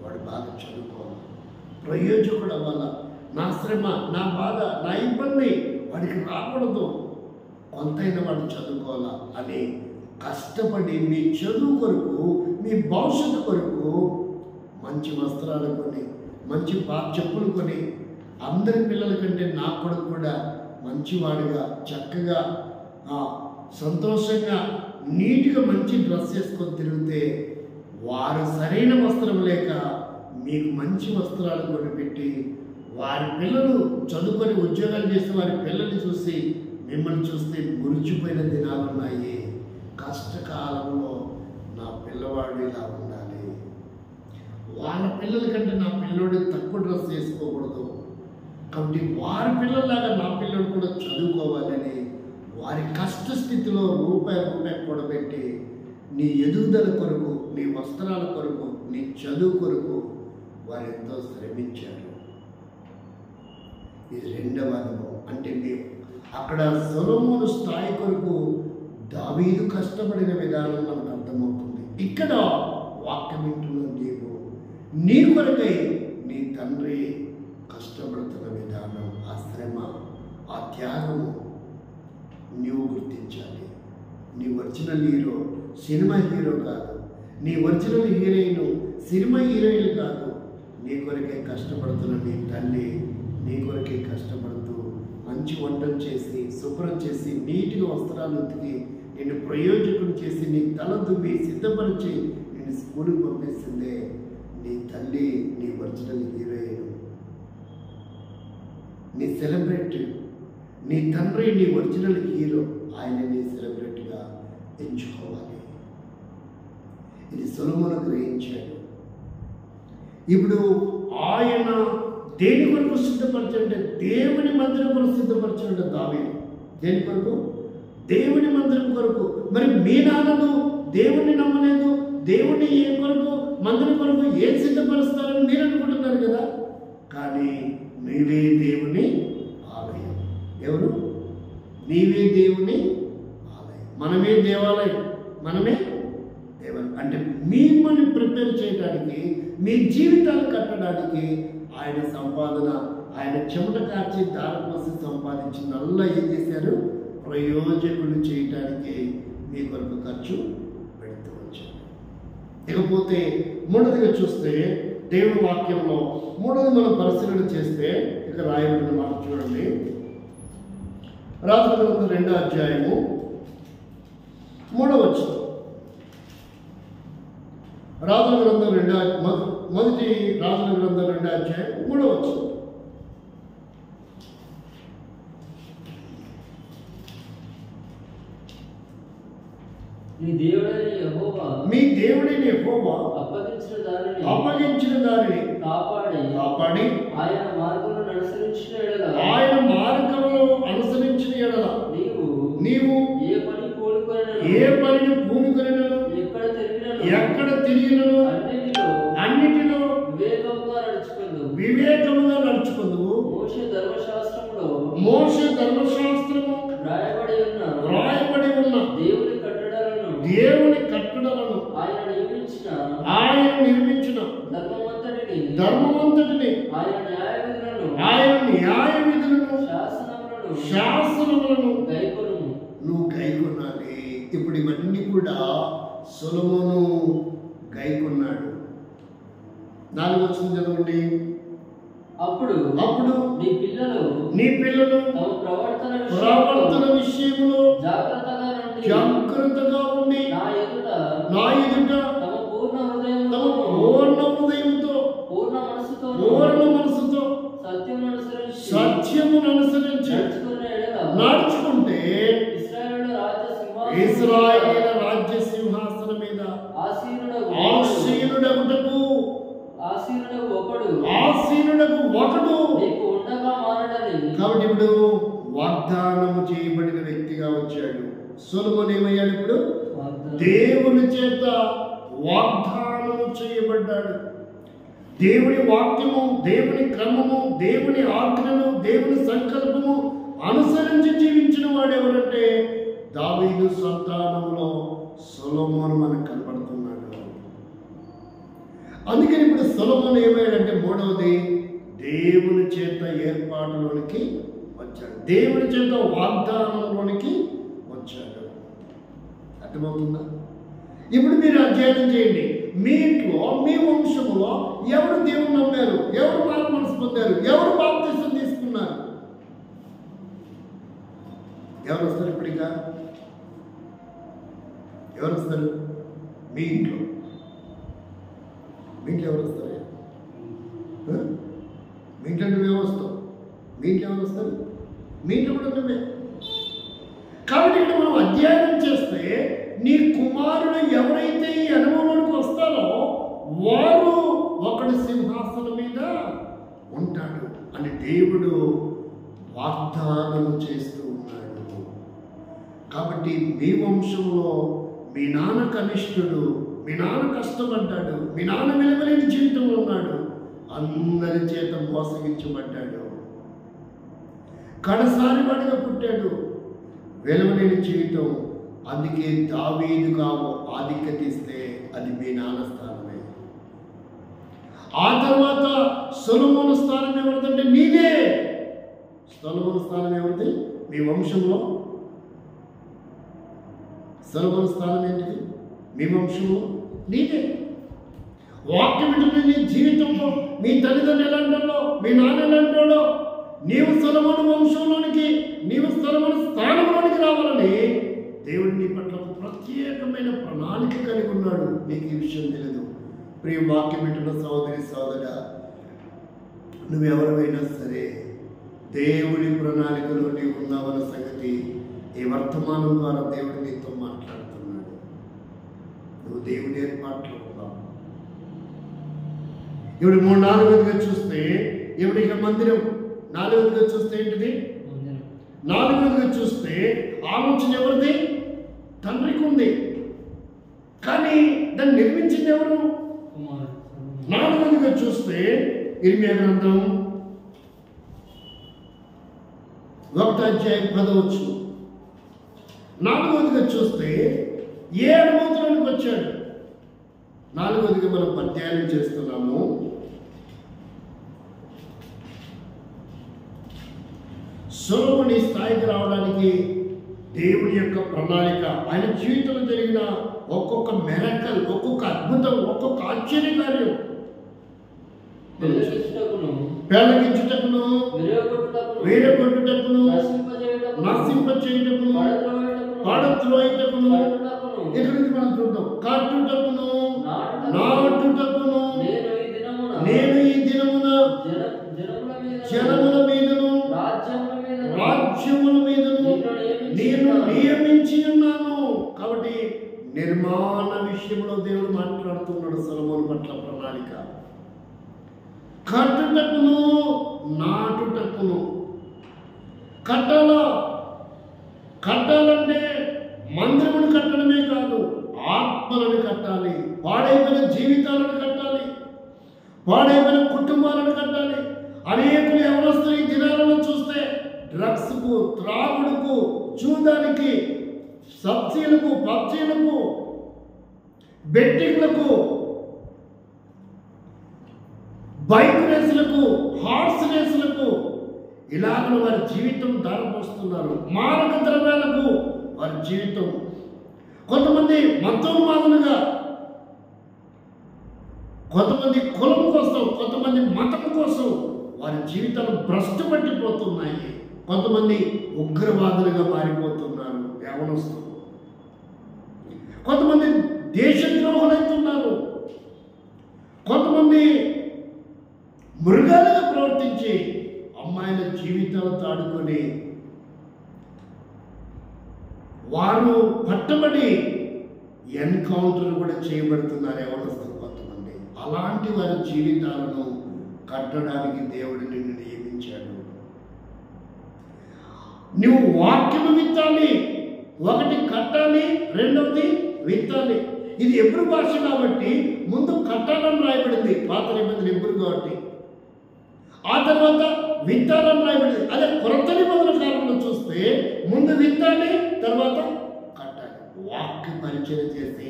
వాడు బాగా చదువుకోవాలి, ప్రయోజకుడు అవ్వాల. నా శ్రమ, నా బాధ, నా ఇబ్బంది వాడికి రాకూడదు. కొంతైనా వాడు చదువుకోవాలా అని కష్టపడి మీ చదువు కొరకు, మీ భవిష్యత్తు కొరకు మంచి వస్త్రాలు కొని, మంచి చెప్పులు కొని, అందరి పిల్లల కంటే నా కొడుకు కూడా మంచివాడుగా, చక్కగా, సంతోషంగా, నీట్గా మంచి డ్రెస్ వేసుకొని తిరిగితే వారు సరైన వస్త్రం లేక మీకు మంచి వస్త్రాలు కొనిపెట్టి వారి పిల్లలు చదువుకొని ఉద్యోగాలు చేసి వారి పిల్లల్ని చూసి మిమ్మల్ని చూస్తే మురిచిపోయిన దినాలు ఉన్నాయి. కష్టకాలంలో నా పిల్లవాడు ఇలా ఉండాలి, వాళ్ళ పిల్లల కంటే నా పిల్లోడు తక్కువ డ్రెస్ వేసుకోకూడదు, కాబట్టి వారి పిల్లల్లాగా నా పిల్లడు కూడా చదువుకోవాలని వారి కష్టస్థితిలో రూపాయి కూడబెట్టి నీ ఎదుగుదల కొరకు, నీ వస్త్రాల కొరకు, నీ చదువు కొరకు వారు ఎంతో శ్రమించారు. ఇది రెండవ అనుభవం. అంటే మేము అక్కడ సొలొమోను స్థాయి కొరకు దావీదు కష్టపడిన విధానం మనకు అర్థమవుతుంది. ఇక్కడ వాక్యం వింటున్న నీవు, నీ కొరకై నీ తండ్రి కష్టపడుతున్న విధానం, ఆ శ్రమ, ఆ త్యాగము నీవు గుర్తించాలి. నీ ఒరిజినల్ హీరో సినిమా హీరో కాదు, నీ ఒరిజినల్ హీరోయిన్ సినిమా హీరోయిన్ కాదు. నీ కొరకే కష్టపడుతున్న నీ తల్లి నీ కొరకే కష్టపడుతూ మంచి వంటలు చేసి, శుభ్రం చేసి, నీటిగా వస్త్రాలు ఉతికి, నిన్ను ప్రయోజకులు చేసి, నీ తల దువ్వి సిద్ధపరిచి నిన్ను స్కూల్కి పంపిస్తుందే నీ తల్లి, నీ ఒరిజినల్ హీరోయిన్, నీ సెలబ్రిటీ. నీ తండ్రి నీ ఒరిజినల్ హీరో, ఆయన నీ సెలబ్రిటీగా ఎంచుకోవాలి. ఇది సొలొమోను గ్రహించాడు. ఇప్పుడు ఆయన దేని కొరకు సిద్ధపరచంటే దేవుని మందిరం కొరకు సిద్ధపరచండి దావీదు. దేని కొరకు? దేవుని మందిరం కొరకు. మరి మీ నాన్నలు దేవుణ్ణి నమ్మలేదు, దేవుని ఏ కొరకు, మందిరం కొరకు ఏం సిద్ధపరుస్తారని మీరు అనుకుంటున్నారు కదా. కానీ నీవే దేవుని ఆలయం. ఎవరు? నీవే దేవుని ఆలయం. మనమే దేవాలయం, మనమే దేవాలయం. అంటే మిమ్మల్ని ప్రిపేర్ చేయడానికి, మీ జీవితాలు కట్టడానికి ఆయన సంపాదన, ఆయన చెమట కార్చి దారిపోసి సంపాదించినల్లా ఏం చేశారు? ప్రయోజకులు చేయటానికి మీ కొరకు ఖర్చు పెడుతూ వచ్చారు. ఇకపోతే మూడవదిగా చూస్తే దేవుని వాక్యంలో మూడవది మనం పరిశీలన చేస్తే ఇక రాయబడిన మాట చూడండి. రాజుల గ్రంథం 2వ అధ్యాయము 3వ వచనం. రాజుల గ్రంథం మొదటి రాజుల గ్రంథం 2వ అధ్యాయం 3వ వచనం. మీ దేవుడైన యెహోవా అప్పగించిన దానిని కాపాడి ఆయన మార్గంలో అనుసరించిన ఎడల ఆయన మార్గములో అనుసరించిన ఎడల నీవు ఏ పని పూనుకొనెనను, ఏ పనిని పూనుకొనెనను, ఎక్కడ తిరిగినను అన్నిటిలో వివేకముగా నడుచుకుందువు. మోషే ధర్మశాస్త్రము రాయబడి ఉన్న దేవుని కట్టడలను ఆయన నిర్మించిన ధర్మమంతటిని ఆయన న్యాయ విధులను శాసనములను నువ్వు గైకొనాలి. ఇప్పుడు ఇవన్నీ కూడా సొలొమోను గైకొన్నాడు. 4వ వచనం చదవండి. అప్పుడు నీ పిల్లలు తమ ప్రవర్తన విషయములో జాగ్రత్తగా ఉండి నా ఎదుట తమ పూర్ణ హృదయంతో పూర్ణ మనసుతో సత్యమును అనుసరించి నడుచుకుంటే ఇశ్రాయేలు రాజ్య సింహాసనం మీద ఆసీనుడకు ఒకడు కాబట్టి ఇప్పుడు వాగ్దానము చేయబడిన వ్యక్తిగా వచ్చాడు. సొలొమోను ఏమయ్యాడు? ఇప్పుడు దేవుని చేత వాగ్దానము చేయబడ్డాడు. దేవుని వాక్యము, దేవుని క్రమము, దేవుని ఆజ్ఞలు, దేవుని సంకల్పము అనుసరించి జీవించిన వాడు ఎవరంటే దావీదు సంతానంలో సొలొమోను మనకు కనబడుతున్నాడు. అందుకని ఇప్పుడు సొలొమోను ఏమయ్యాడంటే మూడవది దేవుని చేత ఏర్పాటులోనికి వచ్చాడు, దేవుని చేత వాగ్దానంలోనికి వచ్చాడు. అర్థమవుతుందా? ఇప్పుడు మీరు అధ్యయనం చేయండి. మీ ఇంట్లో, మీ వంశంలో ఎవరు దేవుని నమ్మారు, ఎవరు మారు మనసు పొందారు, ఎవరు బాప్తిసం తీసుకున్నారు? ఎవరు వస్తారు? ఇప్పటికా ఎవరు వస్తారు? మీ ఇంట్లో ఎవరు వస్తారు? మీ ఇంట్లో నువ్వే వస్తావు. మీ ఇంట్లో ఎవరు వస్తారు? మీ ఇంట్లో కూడా నువ్వే. కాబట్టి ఇక్కడ మనం అధ్యయనం చేస్తే నీ కుమారుడు ఎవరైతే ఈ అనుభవంలోకి వస్తారో వారు ఒకటి సింహాసనం మీద ఉంటాడు అని దేవుడు వాగ్దానము చేస్తూ ఉన్నాడు. కాబట్టి మీ వంశంలో మీ నాన్న కనిష్ఠుడు, మీ నాన్న కష్టపడ్డాడు, మీ నాన్న విలువలేని జీవితంలో ఉన్నాడు, అందరి చేత మోసగించబడ్డాడు, కడసారి వాడిగా పుట్టాడు, విలువలేని జీవితం. అందుకే దావీదుగా ఆధిక్యత ఇస్తే అది మీ నాన్న స్థానమే. ఆ తర్వాత సొలొమోను స్థానం ఎవరిదంటే నీదే. సొలొమోను స్థానం ఎవరిది? మీ వంశంలో సొలొమోను స్థానం ఏంటిది? మీ వంశంలో నీదే. వాక్యం ఏంటంటే నీ జీవితంలో మీ తల్లిదండ్రులు ఎలా అంటారో, మీ నాన్న ఎలా అంటాడో, నీవు సొలొమోను వంశంలోనికి, నీవు సొలొమోను స్థానంలోనికి రావాలని దేవుడు నీ పట్ల ప్రత్యేకమైన ప్రణాళిక కలిగి ఉన్నాడు. నీకు ఈ విషయం తెలియదు. ప్రియ వాక్యం వింటున్న సోదరి సోదరా, నువ్వెవరైనా సరే దేవుడి ప్రణాళికలో నీవు ఉన్నావన్న సంగతి ఈ వర్తమానం ద్వారా దేవుడు నీతో మాట్లాడుతున్నాడు. నువ్వు దేవుని ఏర్పాట్లో ఉన్నావు. ఇప్పుడు 4వదిగా చూస్తే ఇప్పుడు ఇక మందిరం, 4వదిగా చూస్తే ఏంటిది? 4వదిగా చూస్తే ఆలోచన ఎవరిది? తండ్రికి ఉంది. కానీ దాన్ని నిర్మించింది ఎవరు? 4వదిగా చూస్తే ఇర్మియా గ్రంథం 1వ అధ్యాయం 10వ వచనం. 4వదిగా చూస్తే ఏ అనుభూతిలోనికి వచ్చాడు? 4వదిగా మనం అధ్యయనం చేస్తున్నాము. సొలొమోను స్థాయికి రావడానికి దేవుని యొక్క ప్రణాళిక, ఆయన జీవితంలో జరిగిన ఒక్కొక్క మెరకల్, ఒక్కొక్క అద్భుతం, ఒక్కొక్క ఆశ్చర్యకార్యం, పెళ్లగించుటకును, వేరగొట్టుటకును, నశింపచేయుటకును, పాడత్రోయుటకును, ఇక్కడ నుంచి మనం చూద్దాం, కట్టుటకును, నాటుటకును, నేను ఈ దినమున జనముల మీదను రాజ్యముల మీదను నేను నియమించి ఉన్నాను. కాబట్టి నిర్మాణ విషయంలో దేవుడు మాట్లాడుతున్నాడు సొలొమోను పట్ల ప్రణాళిక. కట్టుటకును నాటుటకును. కట్టాలంటే మందిరమును కట్టడమే కాదు, ఆత్మలను కట్టాలి, పాడైపోయిన జీవితాలను కట్టాలి, పాడైపోయిన కుటుంబాలను కట్టాలి. అనేకులు యవనస్తులు ఈ దినాలను చూస్తే డ్రగ్స్కు, త్రాగుడుకు, చూడడానికి, సబ్సీలకు, పబ్జీలకు, బెట్టింగ్లకు, బైక్ రేసులకు, హార్స్ రేసులకు ఇలాగ వారి జీవితం దారిపోస్తున్నారు. మారక ద్రవ్యాలకు వారి జీవితం. కొంతమంది మతోన్మాదులుగా, కొంతమంది కులం కోసం, కొంతమంది మతం కోసం వారి జీవితాలు భ్రష్టు పట్టిపోతున్నాయి. కొంతమంది ఉగ్రవాదులుగా మారిపోతున్నారు యవనస్తులు. కొంతమంది దేశద్రోహులైతున్నారు. కొంతమంది మృగాలుగా ప్రవర్తించి అమ్మాయిల జీవితాలతో ఆడుకొని వారు పట్టబడి ఎన్కౌంటర్ కూడా చేయబడుతున్నారు యవనస్తులు కొంతమంది. అలాంటి వారి జీవితాలను కట్టడానికి దేవుడు నిన్ను నియమించాడు. నువ్వు వాక్యము విత్తాలి. ఒకటి కట్టాలి, రెండవది విత్తాలి. ఇది ఎబ్రు భాష కాబట్టి ముందు కట్టాలని రాయబడింది, పాత నిబంధన ఎబ్రు కాబట్టి. ఆ తర్వాత విత్తాలని రాయబడింది. అదే కొత్త నిబంధన కాలంలో చూస్తే ముందు విత్తాలి, తర్వాత కట్టాలి. వాక్య పరిచయం చేసి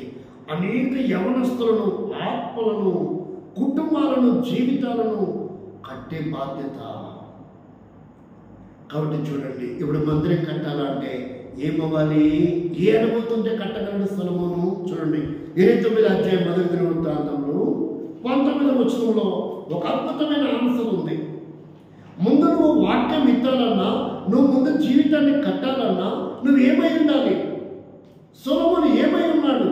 అనేక యవనస్తులను, ఆత్మలను, కుటుంబాలను, జీవితాలను కట్టే బాధ్యత. కాబట్టి చూడండి, ఇప్పుడు మందిరం కట్టాలంటే ఏమవ్వాలి? ఏ అనుభూతి ఉంటే కట్టగలడు సొలొమోను? చూడండి 29వ అధ్యాయం 1వ దినవృత్తాంతంలో 19వ వచనంలో ఒక అద్భుతమైన ఆన్సర్ ఉంది. ముందు నువ్వు వాక్యం విత్తాలన్నా, నువ్వు ముందు జీవితాన్ని కట్టాలన్నా నువ్వు ఏమై ఉండాలి? సొలొమోను ఏమై ఉన్నాడు?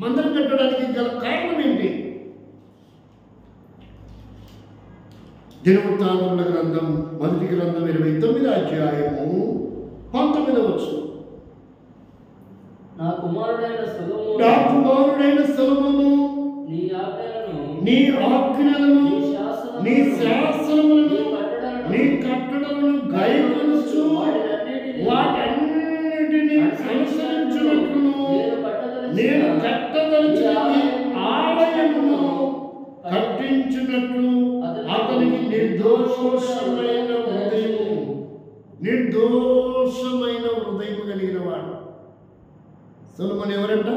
మందిరం కట్టడానికి గల కారణం ఏంటి? దినవృత్తాంతముల గ్రంథం 1వ గ్రంథం 29వ అధ్యాయము 19వ వచనం. నా కుమారుడైన సొలొమోను నీ ఆజ్ఞలను, నీ శాసనములను, నీ కట్టడలను గైకొనుచు వాటన్నిటిని అనుసరించునట్లును నేను కట్టదలిచిన ఆలయమును కట్టించున్నట్లు అతనికి నిర్దోషమైన హృదయము కలిగిన వాడు. సొలొమోను ఎవరంట?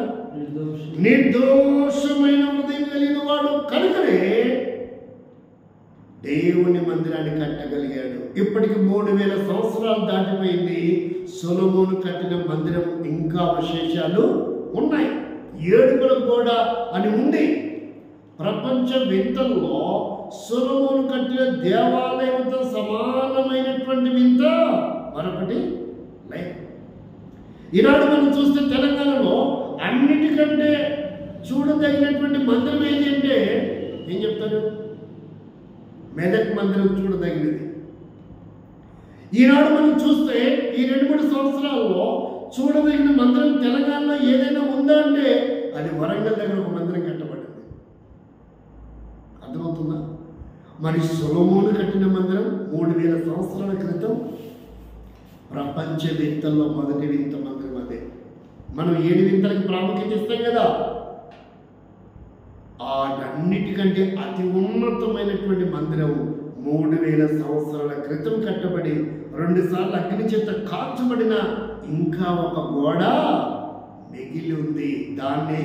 నిర్దోషమైన హృదయం కలిగిన వాడు. కనుకనే దేవుని మందిరాన్ని కట్టగలిగాడు. ఇప్పటికి 3000 సంవత్సరాలు దాటిపోయింది. సొలొమోను కట్టిన మందిరం ఇంకా అవశేషాలు ఉన్నాయి. ఏడుగుల గోడ అని ఉంది. ప్రపంచ వింతల్లో సొలొమోను కట్టిన దేవాలయంతో సమానమైనటువంటి వింత మరొకటి లేదు. ఈనాడు మనం చూస్తే తెలంగాణలో అన్నిటికంటే చూడదగినటువంటి మందిరం ఏది అంటే ఏం చెప్తారు? మెదక్ మందిరం చూడదగినది. ఈనాడు మనం చూస్తే ఈ 2-3 సంవత్సరాల్లో చూడదగిన మందిరం తెలంగాణలో ఏదైనా ఉందా అంటే అది వరంగల్ దగ్గర ఒక మందిరం కట్టబడింది. అర్థమవుతుందా? మరి సొలొమోను కట్టిన మందిరం 3000 సంవత్సరాల క్రితం. ప్రపంచ వింతల్లో మొదటి వింత మందిరం అదే. మనం 7 వింతలకు ప్రాముఖ్యత ఇస్తాం కదా. వాటన్నిటికంటే అతి ఉన్నతమైనటువంటి మందిరం 3000 సంవత్సరాల క్రితం కట్టబడి 2 సార్లు అగ్ని చేత కాల్చబడిన ఇంకా ఒక గోడ మిగిలి ఉంది. దాన్నే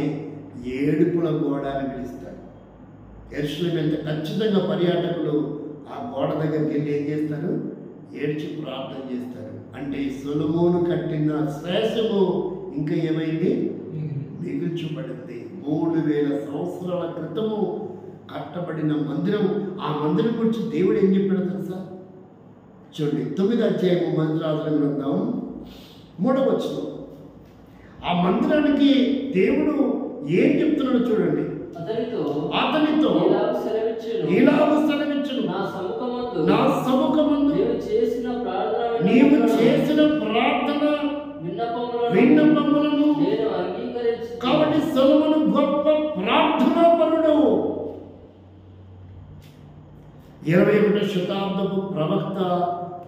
ఏడుపుల గోడ అని పిలుస్తారు. యెరూషలేము వెళ్తే ఖచ్చితంగా పర్యాటకులు ఆ గోడ దగ్గరికి వెళ్ళి ఏం చేస్తారు? ఏడ్చి ప్రార్థన చేస్తారు. అంటే సొలొమోను కట్టిన శ్రేషము ఇంకా ఏమైంది? మిగిల్చబడింది. 3000 సంవత్సరాల క్రితము కట్టబడిన మందిరం. ఆ మందిరం గురించి దేవుడు ఏం చెప్పాడు తెలుసా? చూడండి 9వ అధ్యాయము మందిరాజుల గ్రంథం 3వ వచనం. ఆ మందిరానికి దేవుడు ఏం చెప్తున్నాడు చూడండి. అతనితో ఇలాగ సెలవిచ్చును, నా సముఖమందు నీవు చేసిన ప్రార్థన విన్నపములను. కాబట్టి సొలొమోను గొప్ప ప్రార్థనాపరుడు. 21వ శతాబ్దపు ప్రవక్త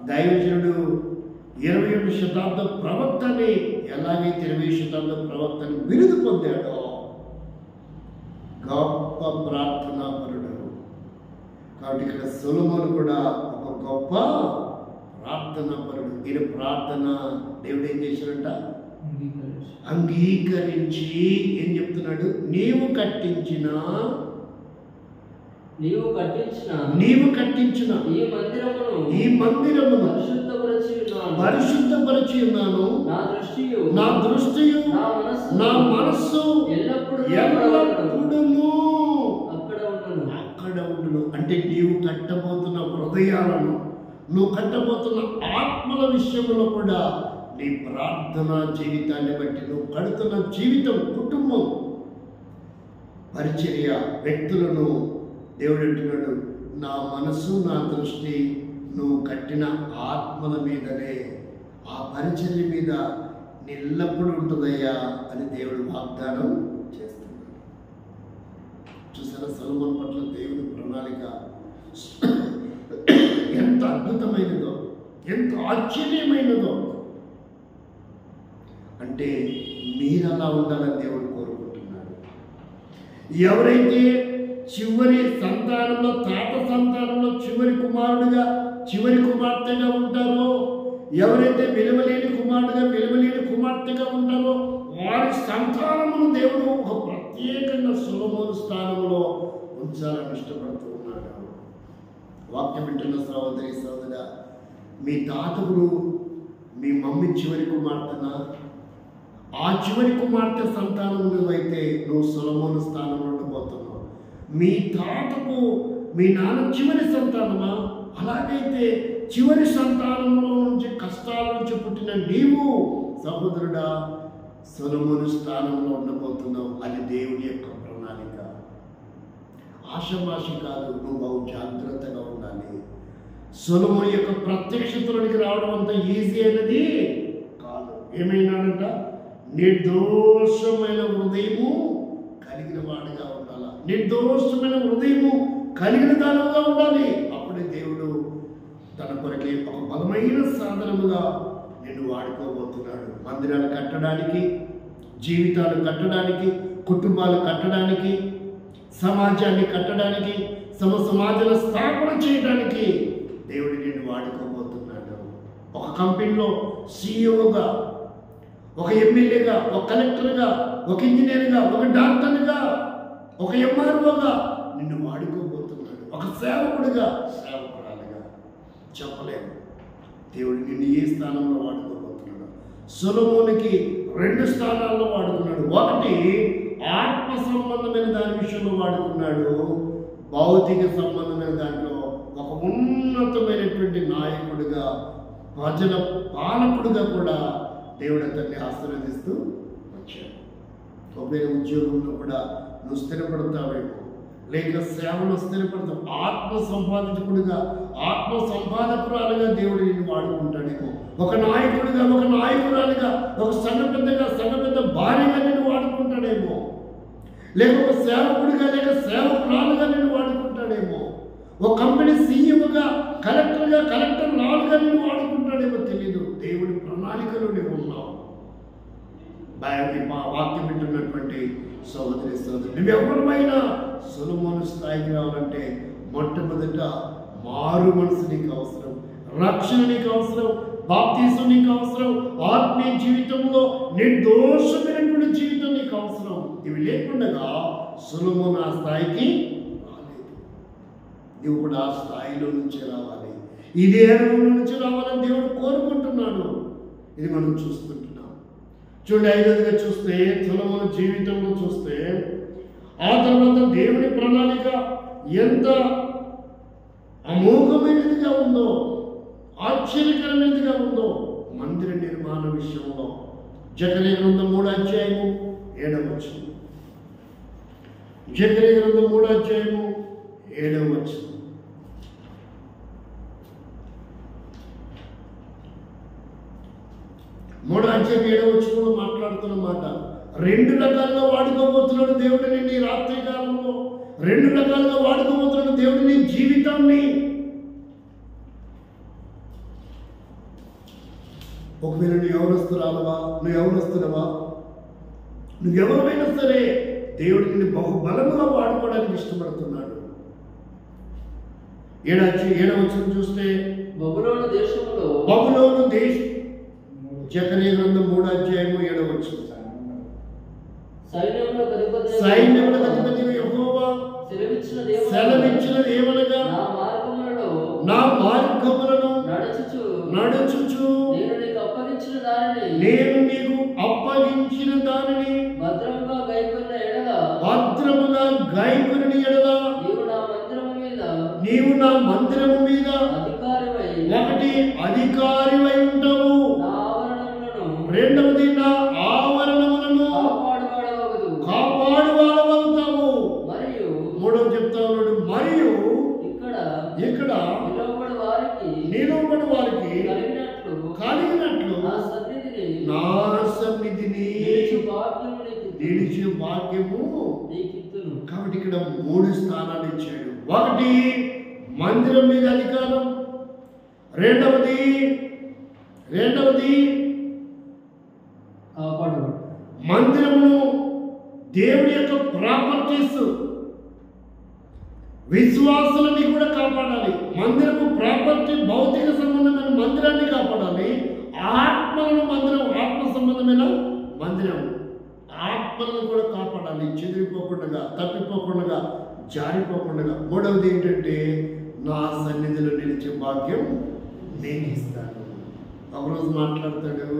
దైవజనుడు 21వ శతాబ్ద ప్రవక్తని ఎలాగైతే 20వ శతాబ్ద ప్రవక్తని బిరుదు పొందాడో గొప్ప ప్రార్థనాపరుడు. కాబట్టి ఇక్కడ సొలొమోను కూడా ఒక గొప్ప ప్రార్థనాపరుడు. ఈయన ప్రార్థన దేవుడు ఏం చేశాడంట? అంగీకరించి ఏం చెప్తున్నాడు? నీవు కట్టించిన ఈ మందిరమును పరిశుద్ధపరచి ఉన్నాను. నా దృష్టియు నా మనస్సు ఎల్లప్పుడూ అక్కడ ఉండును. అంటే నీవు కట్టబోతున్న హృదయాలను, నువ్వు కట్టబోతున్న ఆత్మల విషయంలో కూడా నీ ప్రార్థనా జీవితాన్ని బట్టి, నువ్వు కడుతున్న జీవితం, కుటుంబం, పరిచర్య, వ్యక్తులను దేవుడు అంటున్నాడు, నా మనసు నా దృష్టి నువ్వు కట్టిన ఆత్మల మీదనే, ఆ పరిచర్య మీద ఎల్లప్పుడూ ఉంటుందయ్యా అని దేవుడు వాగ్దానం చేస్తున్నాడు. చూసారా సొలొమోను పట్ల దేవుని ప్రణాళిక ఎంత అద్భుతమైనదో, ఎంత ఆశ్చర్యమైనదో. అంటే మీరు అలా ఉండాలని దేవుడు కోరుకుంటున్నాడు. ఎవరైతే చివరి సంతానంలో, తాత సంతానంలో చివరి కుమారుడుగా, చివరి కుమార్తెగా ఉంటారో, ఎవరైతే విలువలేని కుమారుడుగా, విలువలేని కుమార్తెగా ఉంటారో, వారి సంతానమును దేవుడు ఒక ప్రత్యేకంగా సొలొమోను స్థానంలో ఉంచాలని ఇష్టపడుతూ ఉన్నాడు. వాక్యం వింటున్న సహోదరి సహోదరా, మీ తాతకుడు మీ మమ్మీ చివరి కుమార్తెనా? ఆ చివరి కుమార్తె సంతానం నువ్వైతే నువ్వు సొలొమోను స్థానంలో ఉండిపోతున్నావు. మీ తాతకు మీ నాన్న చివరి సంతానమా? అలాగైతే చివరి సంతానంలో నుంచి కష్టాల నుంచి పుట్టిన నీవు సహోదరుడా సొలొమోను స్థానంలో ఉండబోతున్నావు. అది దేవుని యొక్క ప్రణాళిక. ఆషమాషి కాదు, నువ్వు బహు జాగ్రత్తగా ఉండాలి. సొలొమోను యొక్క ప్రత్యక్షతలోనికి రావడం అంత ఈజీ అయినది కాదు. ఏమైనాడంట? నిర్దోషమైన హృదయము కలిగిన వాడుగా ఉండాలి. నిర్దోషమైన హృదయము కలిగిన దానిగా ఉండాలి. అప్పుడే దేవుడు తన కొరకే ఒక బలమైన సాధనముగా నిన్ను వాడుకోబోతున్నాడు. మందిరాలు కట్టడానికి, జీవితాలు కట్టడానికి, కుటుంబాలు కట్టడానికి, సమాజాన్ని కట్టడానికి, సమాజాల స్థాపన చేయడానికి దేవుడు నిన్ను వాడుకోబోతున్నాడు. ఒక కంపెనీలో సీఈఓగా, ఒక ఎమ్మెల్యేగా, ఒక కలెక్టర్గా, ఒక ఇంజనీర్గా, ఒక డాక్టర్గా, ఒక ఎంఆర్ఓగా నిన్ను వాడుకోబోతున్నాడు. ఒక సేవకుడిగా, సేవకురాలుగా చెప్పలేము. దేవుడు నిన్ను ఏ స్థానంలో వాడుకోబోతున్నాడు? సొలొమోనుకి 2 స్థానాల్లో వాడుకున్నాడు. ఒకటి ఆత్మ సంబంధమైన దాని విషయంలో వాడుకున్నాడు. భౌతిక సంబంధమైన దాంట్లో ఒక ఉన్నతమైనటువంటి నాయకుడిగా, ప్రజల పాలకుడిగా కూడా దేవుడు అతన్ని ఆశీర్వదిస్తూ వచ్చాడు. ఒకవేళ ఉద్యోగంలో కూడా నువ్వు స్థిరపడతావేమో, లేక సేవలో స్థిరపడతావు. ఆత్మ సంపాదకుడిగా, ఆత్మ సంపాదకురాలుగా దేవుడు నిన్ను వాడుకుంటాడేమో. ఒక నాయకుడిగా, ఒక నాయకురాలుగా, ఒక సంఘ పెద్ద భార్యగా నిన్ను వాడుకుంటాడేమో. లేక ఒక సేవకుడిగా, లేక సేవకురాలుగా నిన్ను వాడుకుంటాడేమో. ఒక కంపెనీ సీఈఓగా, కలెక్టర్ రాలుగా నిన్ను వాడుకుంటాడేమో తెలియదు. దేవుడి ప్రణాళికలో నువ్వు ఉన్నావు. వాక్యం వింటున్నటువంటి సహోదరి సహోదరు, నువ్వెవరైనా సొలొమోను స్థాయికి రావాలంటే మొట్టమొదట మారు మనసు నీకు అవసరం, రక్షణ నీకు అవసరం, బాప్తీసం నీకు అవసరం, ఆత్మీయ జీవితంలో నిర్దోషమైనటువంటి జీవితం నీకు అవసరం. ఇవి లేకుండా సొలొమోను ఆ స్థాయికి రాలేదు. నువ్వు కూడా ఆ స్థాయిలో నుంచి రావాలి. ఇదే అనుభవం నుంచి రావాలని దేవుడు కోరుకుంటున్నాడు. ఇది మనం చూస్తుంటున్నాం. చూడండి, 5వదిగా చూస్తే సొలొమోను జీవితంలో చూస్తే ఆ తర్వాత దేవుని ప్రణాళిక ఎంత అమోఘమైనదిగా ఉందో, ఆశ్చర్యకరమైనదిగా ఉందో మందిర నిర్మాణ విషయంలో. జకర్యా గ్రంథం 3వ అధ్యాయము 7వ వచనం. జకర్యా గ్రంథం 3వ అధ్యాయము 7వ వచనం. మూడో అధ్యాయం 7వ వచనంలో మాట్లాడుతున్న మాట, 2 రకాలుగా వాడుకోబోతున్నాడు దేవుడిని నీ రాత్రి కాలంలో. 2 రకాలుగా వాడుకోబోతున్నాడు దేవుడిని జీవితాన్ని. ఒకవేళ నువ్వు యవనస్తురాలవా, నువ్వు యవనస్తున్నవా, నువ్వెవరైనా సరే దేవుడు నిన్ను బహుబలంగా వాడుకోవడానికి ఇష్టపడుతున్నాడు. ఏడవచనం చూస్తే బబులోను దేశంలో జకర్యా గ్రంథం 3వ అధ్యాయము 7వ వచనం. సైన్యములకు అధిపతి యెహోవా సెలవిచ్చినది ఏమనగా నా మార్గములను నడుచుచు నేను నీకు అప్పగించిన దానిని భద్రముగా గైకొనిన ఎడల నీవు నా మందిరము మీద ఒకటి అధికారివై ఉంటావు, రెండవది నా ఆవరణములను కాపాడువాడవవుతావు. మూడవ చెప్తా ఉన్నాడు, మరియు ఇక్కడ నిలవబడి వారికి కలిగినట్లు నా సన్నిధిని నిలిచే భాగ్యము. కాబట్టి ఇక్కడ 3 స్థానాలు ఇచ్చాడు. ఒకటి మందిరం మీద అధికారం, రెండవది మందిరమును దేవుడి యొక్క ప్రాపర్టీస్ విశ్వాసాలని కూడా కాపాడాలి. మందిరము ప్రాపర్టీ భౌతిక సంబంధమైన మందిరాన్ని కాపాడాలి. ఆత్మ సంబంధమైన మందిరం ఆత్మలను కూడా కాపాడాలి, చెదిరిపోకుండా, తప్పిపోకుండా, జారిపోకుండా. మూడవది ఏంటంటే నా సన్నిధిలో నిలిచే భాగ్యం నేను ఇస్తాను. ఒకరోజు మాట్లాడతాడు,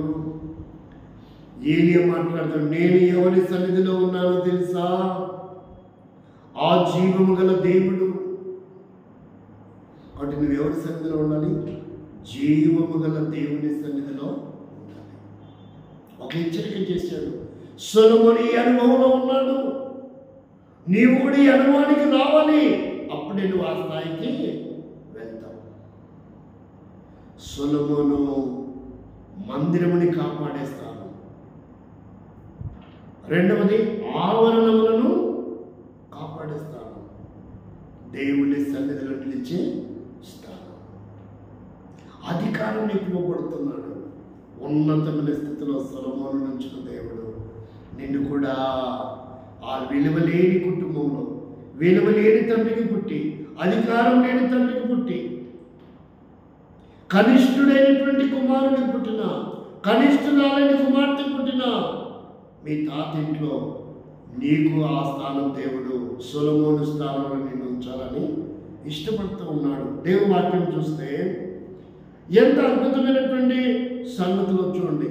ఏలియా మాట్లాడతాడు, నేను ఎవరి సన్నిధిలో ఉన్నానో తెలుసా? ఆ జీవము గల దేవుడు. అంటే నువ్వు ఎవరి సన్నిధిలో ఉండాలి? జీవము గల దేవుని సన్నిధిలో ఉండాలి. ఒక హెచ్చరిక చేశాడు, సొలొమోను ఈ అనుభవంలో ఉన్నాడు, నీవు కూడా ఈ అనుభవానికి రావాలి, అప్పుడే నువ్వు ఆ స్థాయికి వెళ్తావు. సొలొమోను మందిరముని కాపాడే స్థానం, రెండవది ఆవరణములను కాపాడే స్థానం, దేవుని సన్నిధిలో నిలిచే స్థానం. అధికారం ఇవ్వబడుతున్నాడు. ఉన్నతమైన స్థితిలో సొలొమోను నుంచిన దేవుడు నిన్ను కూడా ఆ విలువలేని కుటుంబంలో, విలువలేని తండ్రికి పుట్టి, అధికారం లేని తండ్రికి పుట్టి, కనిష్ఠుడైనటువంటి కుమారుడికి పుట్టిన, కనిష్ఠురాలైన కుమార్తె పుట్టిన మీ తాతింట్లో నీకు ఆ స్థానం దేవుడు సొలొమోను స్థానంలో నేను ఉంచాలని ఇష్టపడుతూ ఉన్నాడు. దేవుని వాక్యం చూస్తే ఎంత అద్భుతమైనటువంటి సంగతులు చూడండి.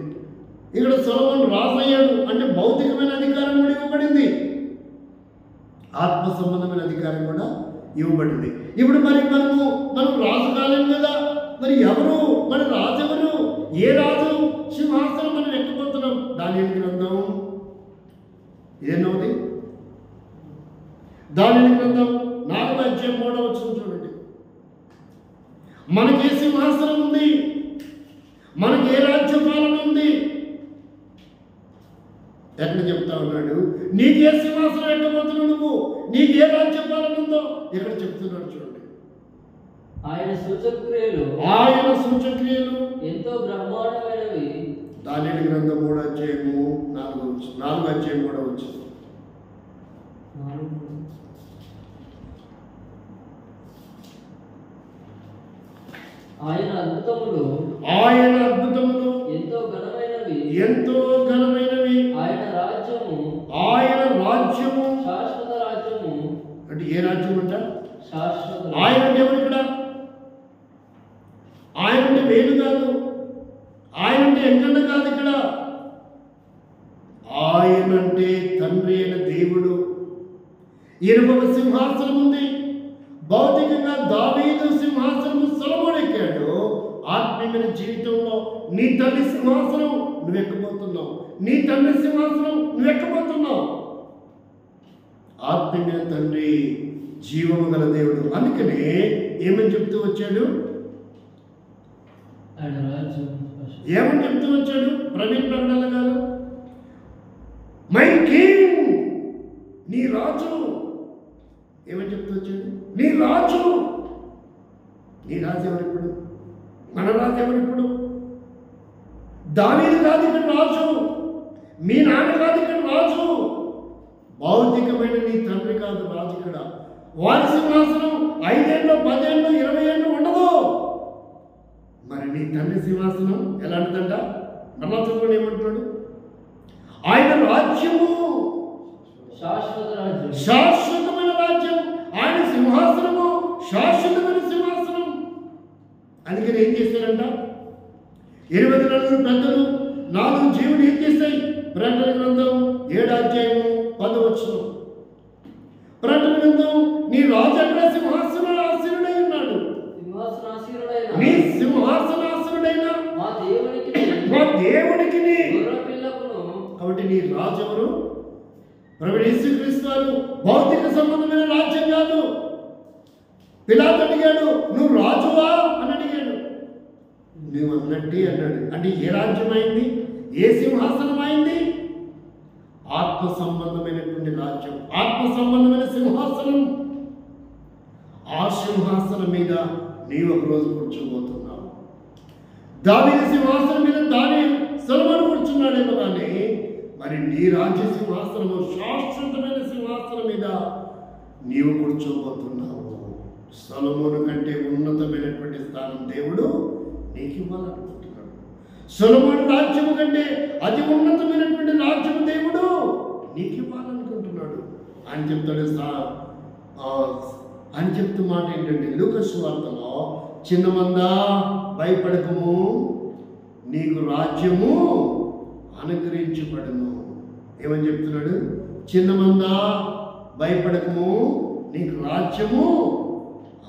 ఇక్కడ సొలొమోను రాజు అయ్యాడు అంటే భౌతికమైన అధికారం కూడా ఇవ్వబడింది, ఆత్మ సంబంధమైన అధికారం కూడా ఇవ్వబడింది. ఇప్పుడు మనం రాజు కాలేం కదా, మరి ఎవరు మన రాజు ఎవరు? ఏ రాజు సింహాసనం మనం ఎక్కబోతున్నాం? దానియేలు గ్రంథం ఇదేనోది, దానియేలు గ్రంథం 4వ అధ్యాయం 3వ వచనం చూడండి. మనకి ఏ సింహాసనం ఉంది? మనకి ఏ రాజ్యపాలన ఉంది? ఎక్కడ చెప్తా ఉన్నాడు? నీకే సింహాసనం ఎక్కబోతున్నావు నువ్వు, నీకే రాజ్యపాలన ఉందో ఎక్కడ చెప్తున్నాడు చూడండి. ఆయన సూచక్రియలు ఎంతో బ్రహ్మాండమైనవి. దానియేలు గ్రంథం 3వ అధ్యాయము 4వ అధ్యాయం 3వ వచనం. ఆయన అద్భుతములు ఎంతో ఘనమైనవి. ఆయన రాజ్యము శాశ్వత రాజ్యము. అంటే ఏ రాజ్యం అంట? శాశ్వత. ఆయన అంటే ఎవరు ఇక్కడ? ఆయన అంటే వేలు కాదు, ఆయన అంటే ఎంకన్న కాదు. ఇక్కడ ఆయన అంటే తండ్రి అయిన దేవుడు. ఈయనకు సింహాసనం ఉంది. భౌతికంగా దావీదు సింహాసనం సొలొమోను ఎక్కాడు. ఆత్మీయ జీవితంలో నీ తల్లి సింహాసనం నువ్వు ఎక్కబోతున్నావు, నీ తండ్రి సింహాసనం నువ్వు ఎక్కబోతున్నావు. ఆత్మీయ తండ్రి, జీవము గల దేవుడు. అందుకనే ఏమని చెప్తూ వచ్చాడు? ఏమని చెప్తూ వచ్చాడు ప్రవీణ్ ప్రకటన గారు? మై కింగ్, నీ రాజు. ఏమని చెప్తూ వచ్చాడు? నీ రాజు. నీ రాజు ఎవరిప్పుడు? మన రాజు ఎవరిప్పుడు? దావీదు కాదు ఇక్కడ రాజు, మీ నాన్న కాదు ఇక్కడ రాజు, భౌతికమైన నీ తండ్రి కాదు రాజు ఇక్కడ. వారి సింహాసనం 5 ఏళ్ళు 10 ఏళ్ళు 20 ఏళ్ళు ఉండదు. మరి నీ తండ్రి సింహాసనం ఎలాంటిదంట? మళ్ళా చదువుకొని ఏమంటున్నాడు? ఆయన రాజ్యము శాశ్వత రాజ్యం, శాశ్వతమైన రాజ్యం, ఆయన సింహాసనము శాశ్వతమైన సింహాసనం. అందుకని ఏం చేశారంట? 24 పెద్దలు 4 జీవులు ఏం చేస్తాయి? ప్రకటన గ్రంథం 7 అధ్యాయము 10 వచనం. ప్రకటన గ్రంథం, నీ రాజు అక్కడ సింహాసనాసీనుడై ఉన్నాడు, సింహాసనాసీనుడైన నీ సింహాసనాసీనుడైన మా దేవునికి గొర్రె పిల్లకును. కాబట్టి నీ రాజు ఎవరు? ప్రభువు యేసుక్రీస్తు వారు. భౌతిక సంబంధమైన రాజ్యం కాదు. పిలాతు అడిగాడు, నువ్వు రాజువా అని అడిగాడు. నువ్వు అన్నట్టే అన్నాడు. అంటే ఏ రాజ్యం అయింది? ఏ సింహాసనం అయింది? ఆత్మ సంబంధమైనటువంటి రాజ్యం, ఆత్మ సంబంధమైన సింహాసనం. ఆ సింహాసనం మీద నీవు ఒక రోజు కూర్చోబోతున్నావు. దావీదు సింహాసనం మీద సొలొమోను కూర్చున్నాడేమో కానీ మరి నీ రాజ్య సింహాసనము శాశ్వతమైన సింహాసనం మీద నీవు కూర్చోబోతున్నావు. సొలొమోను కంటే ఉన్నతమైనటువంటి స్థానం దేవుడు నీకు ఇవ్వాలనుకుంటున్నాడు. సొలొమోను రాజ్యము కంటే అతి ఉన్నతమైనటువంటి రాజ్యము దేవుడు నీకు ఇవ్వాలనుకుంటున్నాడు అని చెప్తాడు. అని చెప్తూ మాట ఏంటంటే, లూకా సువార్తలో, చిన్నమందా భయపడకము, నీకు రాజ్యము అనుగ్రహించబడును. ఏమని చెప్తున్నాడు? చిన్నమందా భయపడకము, నీకు రాజ్యము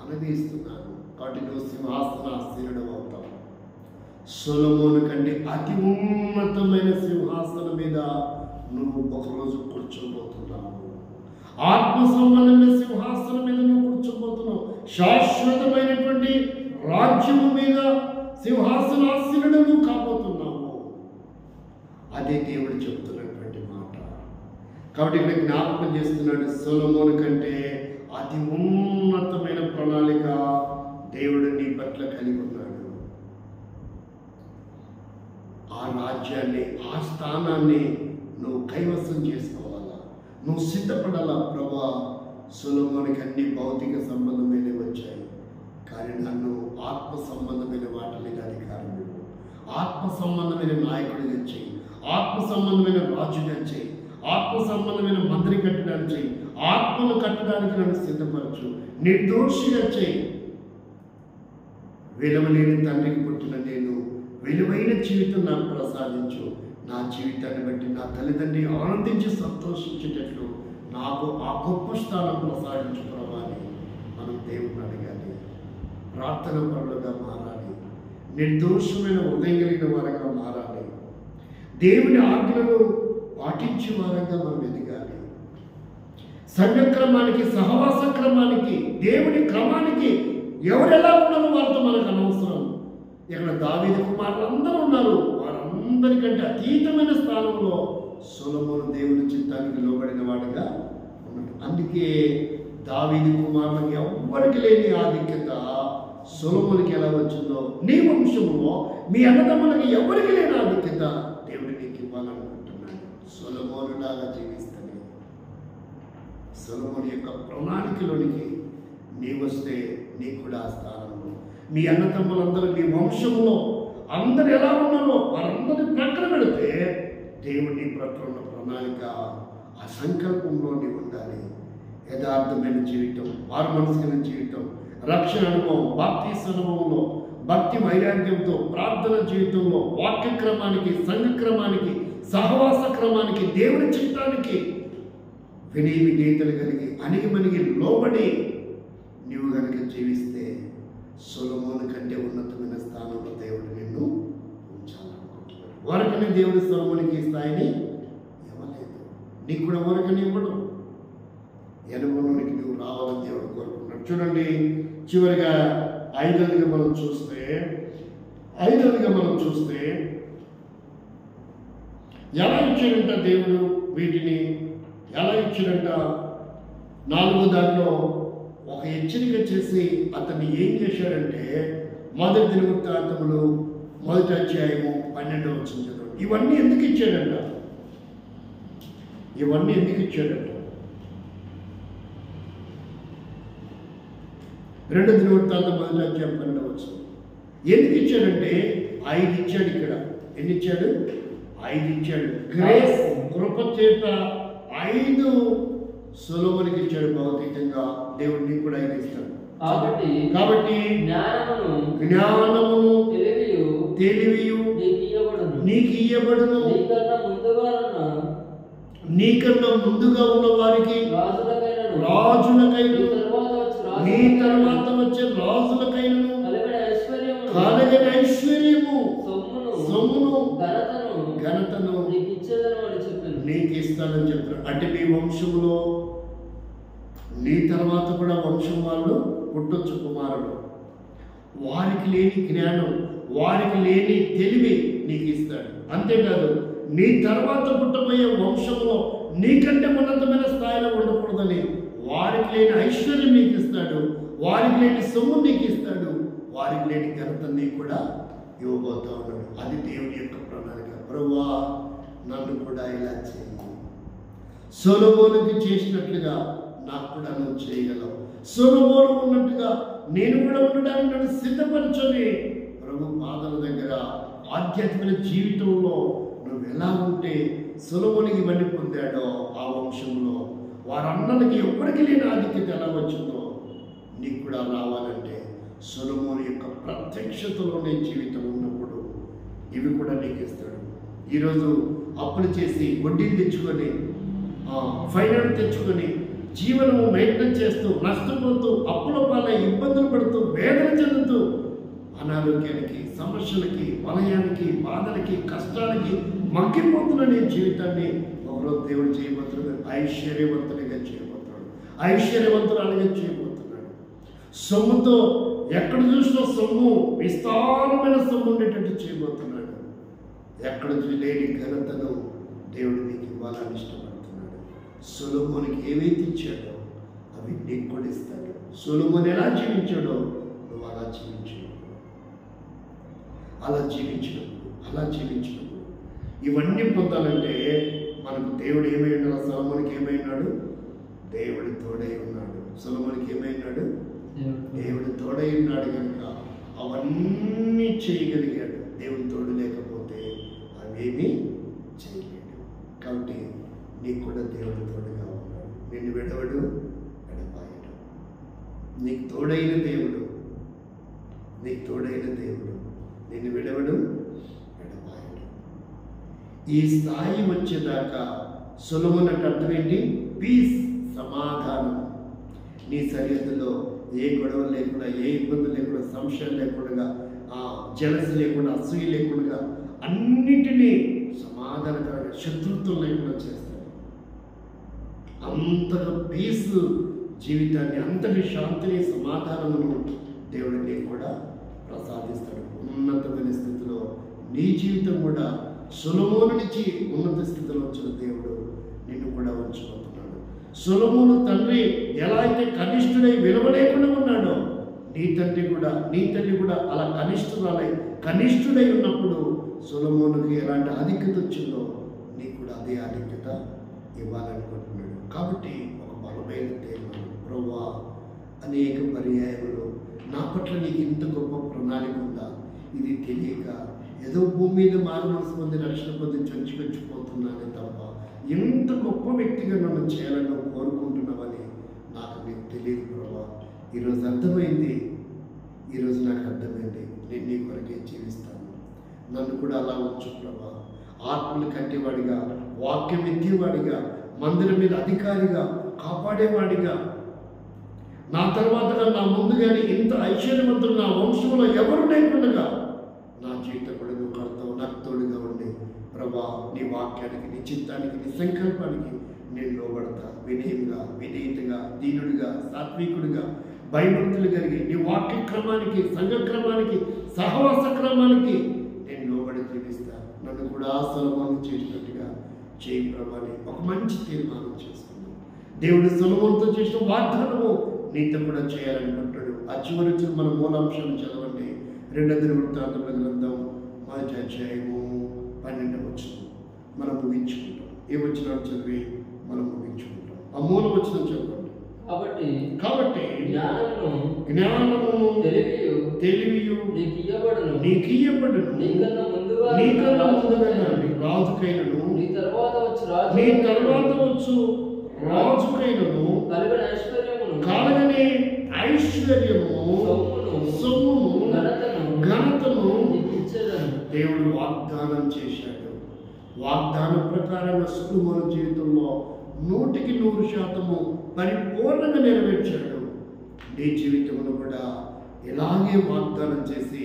అనుగ్రహిస్తున్నాను. కాబట్టి నువ్వు సింహాసనాసీనుడు అవుతావు. సొలొమోను కంటే అతి ఉన్నతమైన సింహాసనం మీద నువ్వు ఒకరోజు కూర్చోబోతున్నావు. ఆత్మ సంబంధమైన సింహాసనం మీద నువ్వు కూర్చోబోతున్నావు. శాశ్వతమైనటువంటి రాజ్యము మీద సింహాసనాసీనుడు నువ్వు కాబోతున్నావు. అదే దేవుడు చెప్తున్నటువంటి మాట. కాబట్టి ఇక్కడ జ్ఞాపకం చేస్తున్నాడు, సొలొమోను కంటే అతి ఉన్నతమైన ప్రణాళిక దేవుడు నీ పట్ల కలిగి ఉన్నాడు. ఆ రాజ్యాన్ని, ఆ స్థానాన్ని నువ్వు కైవసం చేసుకోవాలా, నువ్వు సిద్ధపడాలా. ప్రభా, సొలొమోనుకి అన్ని భౌతిక సంబంధమైనవి వచ్చాయి, కానీ నన్ను ఆత్మ సంబంధమైన వాటి మీద అధికారం ఇవ్వు. ఆత్మ సంబంధమైన నాయకుడిగా చేయి, ఆత్మ సంబంధమైన రాజుగా చేయి, ఆత్మ సంబంధమైన మంత్రి కట్టడానికి చేయి, ఆత్మను కట్టడానికి నన్ను సిద్ధపరచు, నిర్దోషిగా చేయి. విలువలేని తండ్రికి పుట్టిన నేను విలువైన జీవితం నాకు ప్రసాదించు. నా జీవితాన్ని బట్టి నా తల్లిదండ్రి ఆనందించి సంతోషించేటట్లు నాకు ఆ గొప్ప స్థానం ప్రసాదించు ప్రభా అని మనం దేవుడిని అడగాలి. ప్రార్థన పరులుగా మారాలి, నిర్దోషమైన హృదయం కలిగిన వారంగా మారాలి, దేవుని ఆజ్ఞలను పాటించే వారంగా మనం ఎదగాలి. సంఘక్రమానికి, సహవాస క్రమానికి, దేవుని క్రమానికి ఎవరెలా ఉన్నారో వారితో మనకు అనవసరం. ఇక్కడ దావీదు కుమారులు అందరూ ఉన్నారు, వారందరికంటే అతీతమైన స్థానంలో సొలొమోను దేవుని చిత్తానికి లోబడిన వాడిగా ఉన్నాడు. అందుకే దావీదు కుమారులకు ఎవ్వరికి లేని ఆధిక్యత సొలొమోనుకి ఎలా వచ్చిందో, నీ వంశంలో మీ అన్నదమ్ములకు ఎవరికి లేని ఆధిక్యత దేవుడు నీకు ఇవ్వాలనుకుంటున్నాడు. సొలొమోనులాగా జీవిస్తాను. సొలొమోను యొక్క ప్రణాళికలోనికి నీ వస్తే నీకు కూడా ఆ స్థానంలో, మీ అన్నతమ్ములందరూ మీ వంశంలో అందరు ఎలా ఉన్నారో వారందరినీ ప్రక్కన పెడితే దేవుడి పట్ల ఉన్న ప్రణాళిక, ఆ సంకల్పంలో నీవు ఉండాలి. యథార్థమైన జీవితం, వారు మనసుకున్న జీవితం, రక్షణ అనుభవం, బాప్తీస అనుభవంలో, భక్తి వైరాగ్యంతో, ప్రార్థన జీవితంలో, వాక్యక్రమానికి, సంఘక్రమానికి, సహవాస క్రమానికి, దేవుని చిత్తానికి వినయ విధేయతలు కలిగి అణిగిమణిగి లోబడి నీవు కనుక జీవిస్తే సొలొమోను కంటే ఉన్నతమైన స్థానంలో దేవుడు నిన్ను ఉంచాలనుకుంటున్నాడు. వరకని దేవుడు సొలొమోనుకి ఈ స్థాయిని ఇవ్వలేదు, నీకు కూడా వరకని ఇవ్వడం. ఎనుగోనికి నువ్వు రావాలని దేవుడు కోరుకుంటున్నాడు. చూడండి, చివరిగా ఐదవదిగా మనం చూస్తే ఎలా ఇచ్చాడంట దేవుడు వీటిని, ఎలా ఇచ్చాడంట? 4వ దాంట్లో ఒక హెచ్చరిక చేసి అతన్ని ఏం చేశాడంటే, మొదటి దినవృత్తాంతములు 1వ అధ్యాయము 12వ వచనం చదవండి. ఇవన్నీ ఎందుకు ఇచ్చాడంట? ఇవన్నీ ఎందుకు ఇచ్చాడంట? 2 దినవృత్తాంతం 1వ అధ్యాయం 12వ వచనం. ఎందుకు ఇచ్చాడంటే 5 ఇచ్చాడు. ఇక్కడ ఎన్ని ఇచ్చాడు? 5 ఇచ్చాడు. గ్రేస్ కృప చేత 5 సొలొమోనుకి ఇచ్చాడు. భౌతికంగా దేవుడు నీకు కూడా 5 ఇస్తాడు. కాబట్టి జ్ఞానమును తెలివియు నీకు ఇయ్యబడును. నీకన్నా ముందుగా ఉన్న వారికి రాజులకైనా నీ తర్వాత వచ్చే రాజులకైనా కలిగిన ఐశ్వర్యము సొమ్మును ఘనతను నీకు ఇస్తానని చెప్తారు. అంటే మీ వంశంలో నీ తర్వాత కూడా వంశం వాళ్ళు పుట్టొచ్చు కుమారుడు. వారికి లేని జ్ఞానం, వారికి లేని తెలివి నీకు ఇస్తాడు. అంతేకాదు నీ తర్వాత పుట్టబోయే వంశంలో నీకంటే ఉన్నతమైన స్థాయిలో ఉండకూడదని వారికి లేని ఐశ్వర్యం నీకు ఇస్తాడు, వారికి లేని సొమ్ము నీకు ఇస్తాడు, వారికి లేని ఘనత నీకు కూడా ఇవ్వబోతా ఉన్నాడు. అది దేవుని యొక్క ప్రణాళిక. ప్రభువా నన్ను కూడా ఇలా చేయి, సొలొమోనుకి చేసినట్లుగా నాకు కూడా నువ్వు చేయగలవు. సొలొమోను ఉన్నట్టుగా నేను కూడా ఉండడానికి నన్ను సిద్ధపరచని ప్రభు పాదాల దగ్గర ఆధ్యాత్మిక జీవితంలో నువ్వు ఎలా ఉంటే సొలొమోనుకి ఇవన్నీ పొందాడో ఆ వంశంలో వారన్నలకి ఎప్పటికీ లేని ఆధిక్యత ఎలా వచ్చిందో నీకు కూడా రావాలంటే సొలొమోను యొక్క ప్రత్యక్షతలోనే జీవితం ఉన్నప్పుడు ఇవి కూడా నీకు ఇస్తాడు. ఈరోజు అప్పులు చేసి వడ్డీలు తెచ్చుకొని ఫైనాన్స్ తెచ్చుకొని జీవనము మెయింటైన్ చేస్తూ నష్టపోతూ అప్పుల పాలై ఇబ్బందులు పడుతూ వేదన చెందుతూ అనారోగ్యానికి, సమస్యలకి, వలయానికి, బాధలకి, కష్టాలకి మగ్గిపోతున్న నీ జీవితాన్ని ఒకరోజు దేవుడు చేయబోతున్నాడు. ఐశ్వర్యవంతునిగా చేయబోతున్నాడు, ఐశ్వర్యవంతురాలుగా చేయబోతున్నాడు. సొమ్ముతో ఎక్కడ చూసినా సొమ్ము, విస్తారమైన సొమ్ము ఉండేటట్టు చేయబోతున్నాడు. ఎక్కడ లేని ఘనతను దేవుడు నీకు ఇవ్వాలని ఇష్టపడుతున్నాడు. సొలొమోనుకి ఏవైతే ఇచ్చాడో అవి నీకు కూడా ఇస్తాడు. సొలొమోను ఎలా జీవించాడో నువ్వు అలా జీవించు. అలా జీవించినప్పుడు ఇవన్నీ పొందాలంటే మనకు దేవుడు ఏమై ఉన్నాడు? సొలొమోనుకి ఏమై ఉన్నాడు? దేవుడు తోడై ఉన్నాడు. సొలొమోనుకి ఏమై ఉన్నాడు? దేవుడు తోడై ఉన్నాడు కనుక అవన్నీ చేయగలిగాడు. దేవుడు తోడు లేకపోతే అవేమీ చేయలేడు. కాబట్టి నీకు కూడా దేవుడు తోడుగా ఉన్నాడు. నిన్ను విడవడు, ఎడబాయడు. నీకు తోడైన దేవుడు, నిన్ను విడవడు, ఎడబాయడు. ఈ స్థాయి వచ్చేదాకా సొలొమోను అంటే అర్థం ఏంటి? పీస్, సమాధానం. నీ సరిహద్దులో ఏ గొడవ లేకుండా, ఏ ఇబ్బందులు లేకుండా, సంశయం లేకుండా, జలసి లేకుండా, అసూయ లేకుండా అన్నిటినీ సమాధానకరంగా, శత్రుత్వం లేకుండా చేస్తాడు. అంతగా పీస్ జీవితాన్ని, అంతటి శాంతిని, సమాధానమును దేవుడు నీకు కూడా ప్రసాదిస్తాడు. ఉన్నతమైన స్థితిలో నీ జీవితం కూడా సొలొమోను నుంచి ఉన్నత స్థితిలో వచ్చిన దేవుడు నిన్ను కూడా ఉంచబోతున్నాడు. సొలొమోను తండ్రి ఎలా అయితే కనిష్ఠుడై విలువలేకుండా ఉన్నాడో నీ తల్లి కూడా అలా కనిష్ఠుడై ఉన్నప్పుడు సొలొమోనుకి ఎలాంటి ఆధిక్యత వచ్చిందో నీకు కూడా అదే ఆధిక్యత ఇవ్వాలనుకుంటున్నాడు. కాబట్టి ఒక బలమైన తీర్మానం, ప్రభువా అనేక పర్యాయములు నా పట్ల నీకు ఇంత గొప్ప ప్రణాళిక ఉందా? ఇది తెలియక ఏదో భూమి మీద మారు మనసు పొంది, రక్షణ పొంది చొచ్చిపోతున్నానే తప్ప ఎంత గొప్ప వ్యక్తిగా నన్ను చేయాలని నువ్వు కోరుకుంటున్నావని నాకు నీకు తెలియదు ప్రభువా. ఈరోజు అర్థమైంది. నేను నీ కొరకే జీవిస్తాను. నన్ను కూడా అలా ఉంచు ప్రభువా. ఆత్మలు కట్టేవాడిగా, వాక్యం ఎత్తేవాడిగా, మందిరం మీద అధికారిగా, కాపాడేవాడిగా, నా తర్వాత నా ముందు కానీ ఇంత ఐశ్వర్యవంతులు నా వంశంలో ఎవరు లేకుండా నా జీవితం కూడా నువ్వు కడతావు. నాకు తోడుగా ఉండి ప్రభా, నీ వాక్యానికి, నీ చిత్తానికి, నీ సంకల్పానికి నేను లోబడతా. వినయంగా, వినీతిగా, దీనుడిగా, సాత్వికుడిగా, భయభక్తులు కలిగి నీ వాక్య క్రమానికి, సంఘ క్రమానికి, సహవాస క్రమానికి నేను లోబడి జీవిస్తా. నన్ను కూడా సొలొమోను చేసినట్టుగా చేయి ప్రభాని ఒక మంచి తీర్మానం చేసుకున్నాను. దేవుడు సొలొమోనుతో చేసిన వాగ్దానము నీతో కూడా చేయాలనుకుంటాడు. ఆ చివరి మన మూలాంశాన్ని చదవండి. 2 దినవృత్తాంతముల గ్రంథం 1వ అధ్యాయము మనం ముగించుకుంటాం. ఏ వచనాలు చదివి మనం ముగించుకుంటాం? ఆ మూల వచనం చదవండి. కాబట్టి జ్ఞానము తెలివియు నీకు ఇయ్యబడును. నీకన్నా ముందుగా రాజుకైనను నీ తర్వాత వచ్చు రాజుకైనను కలగని ఐశ్వర్యము సొమ్మును ఘనతను దేవుడు వాగ్దానం చేశాడు. వాగ్దానం ప్రకారంగా సొలొమోను జీవితంలో 100% పరిపూర్ణంగా నెరవేర్చాడు. నీ జీవితంలో కూడా ఇలాగే వాగ్దానం చేసి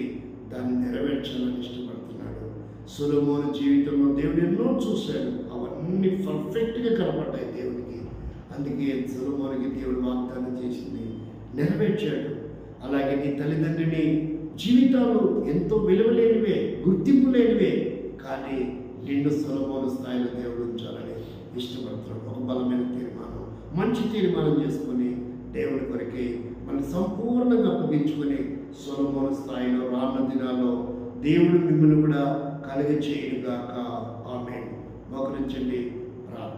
దాన్ని నెరవేర్చాలని ఇష్టపడుతున్నాడు. సొలొమోను జీవితంలో దేవుడు ఎన్నో చూశాడు, అవన్నీ పర్ఫెక్ట్గా కనపడ్డాయి దేవుడికి. అందుకే సొలొమోనుకి దేవుడు వాగ్దానం చేసింది నెరవేర్చాడు. అలాగే నీ తల్లిదండ్రిని జీవితాలు ఎంతో విలువలేనివే, గుర్తింపు లేనివే, కానీ నిన్ను సొలొమోను స్థాయిలో దేవుడు ఉంచాలని ఇష్టపడుతున్నాడు. ఒక బలమైన తీర్మానం, మంచి తీర్మానం చేసుకొని దేవుడి కొరకే మనం సంపూర్ణంగా అప్పగించుకొని సొలొమోను స్థాయిలో రానున్న దినాల్లో దేవుడు మిమ్మల్ని కూడా కలిగ చేయుగాక. ఆమేన్. మోకరించండి, ప్రార్థన.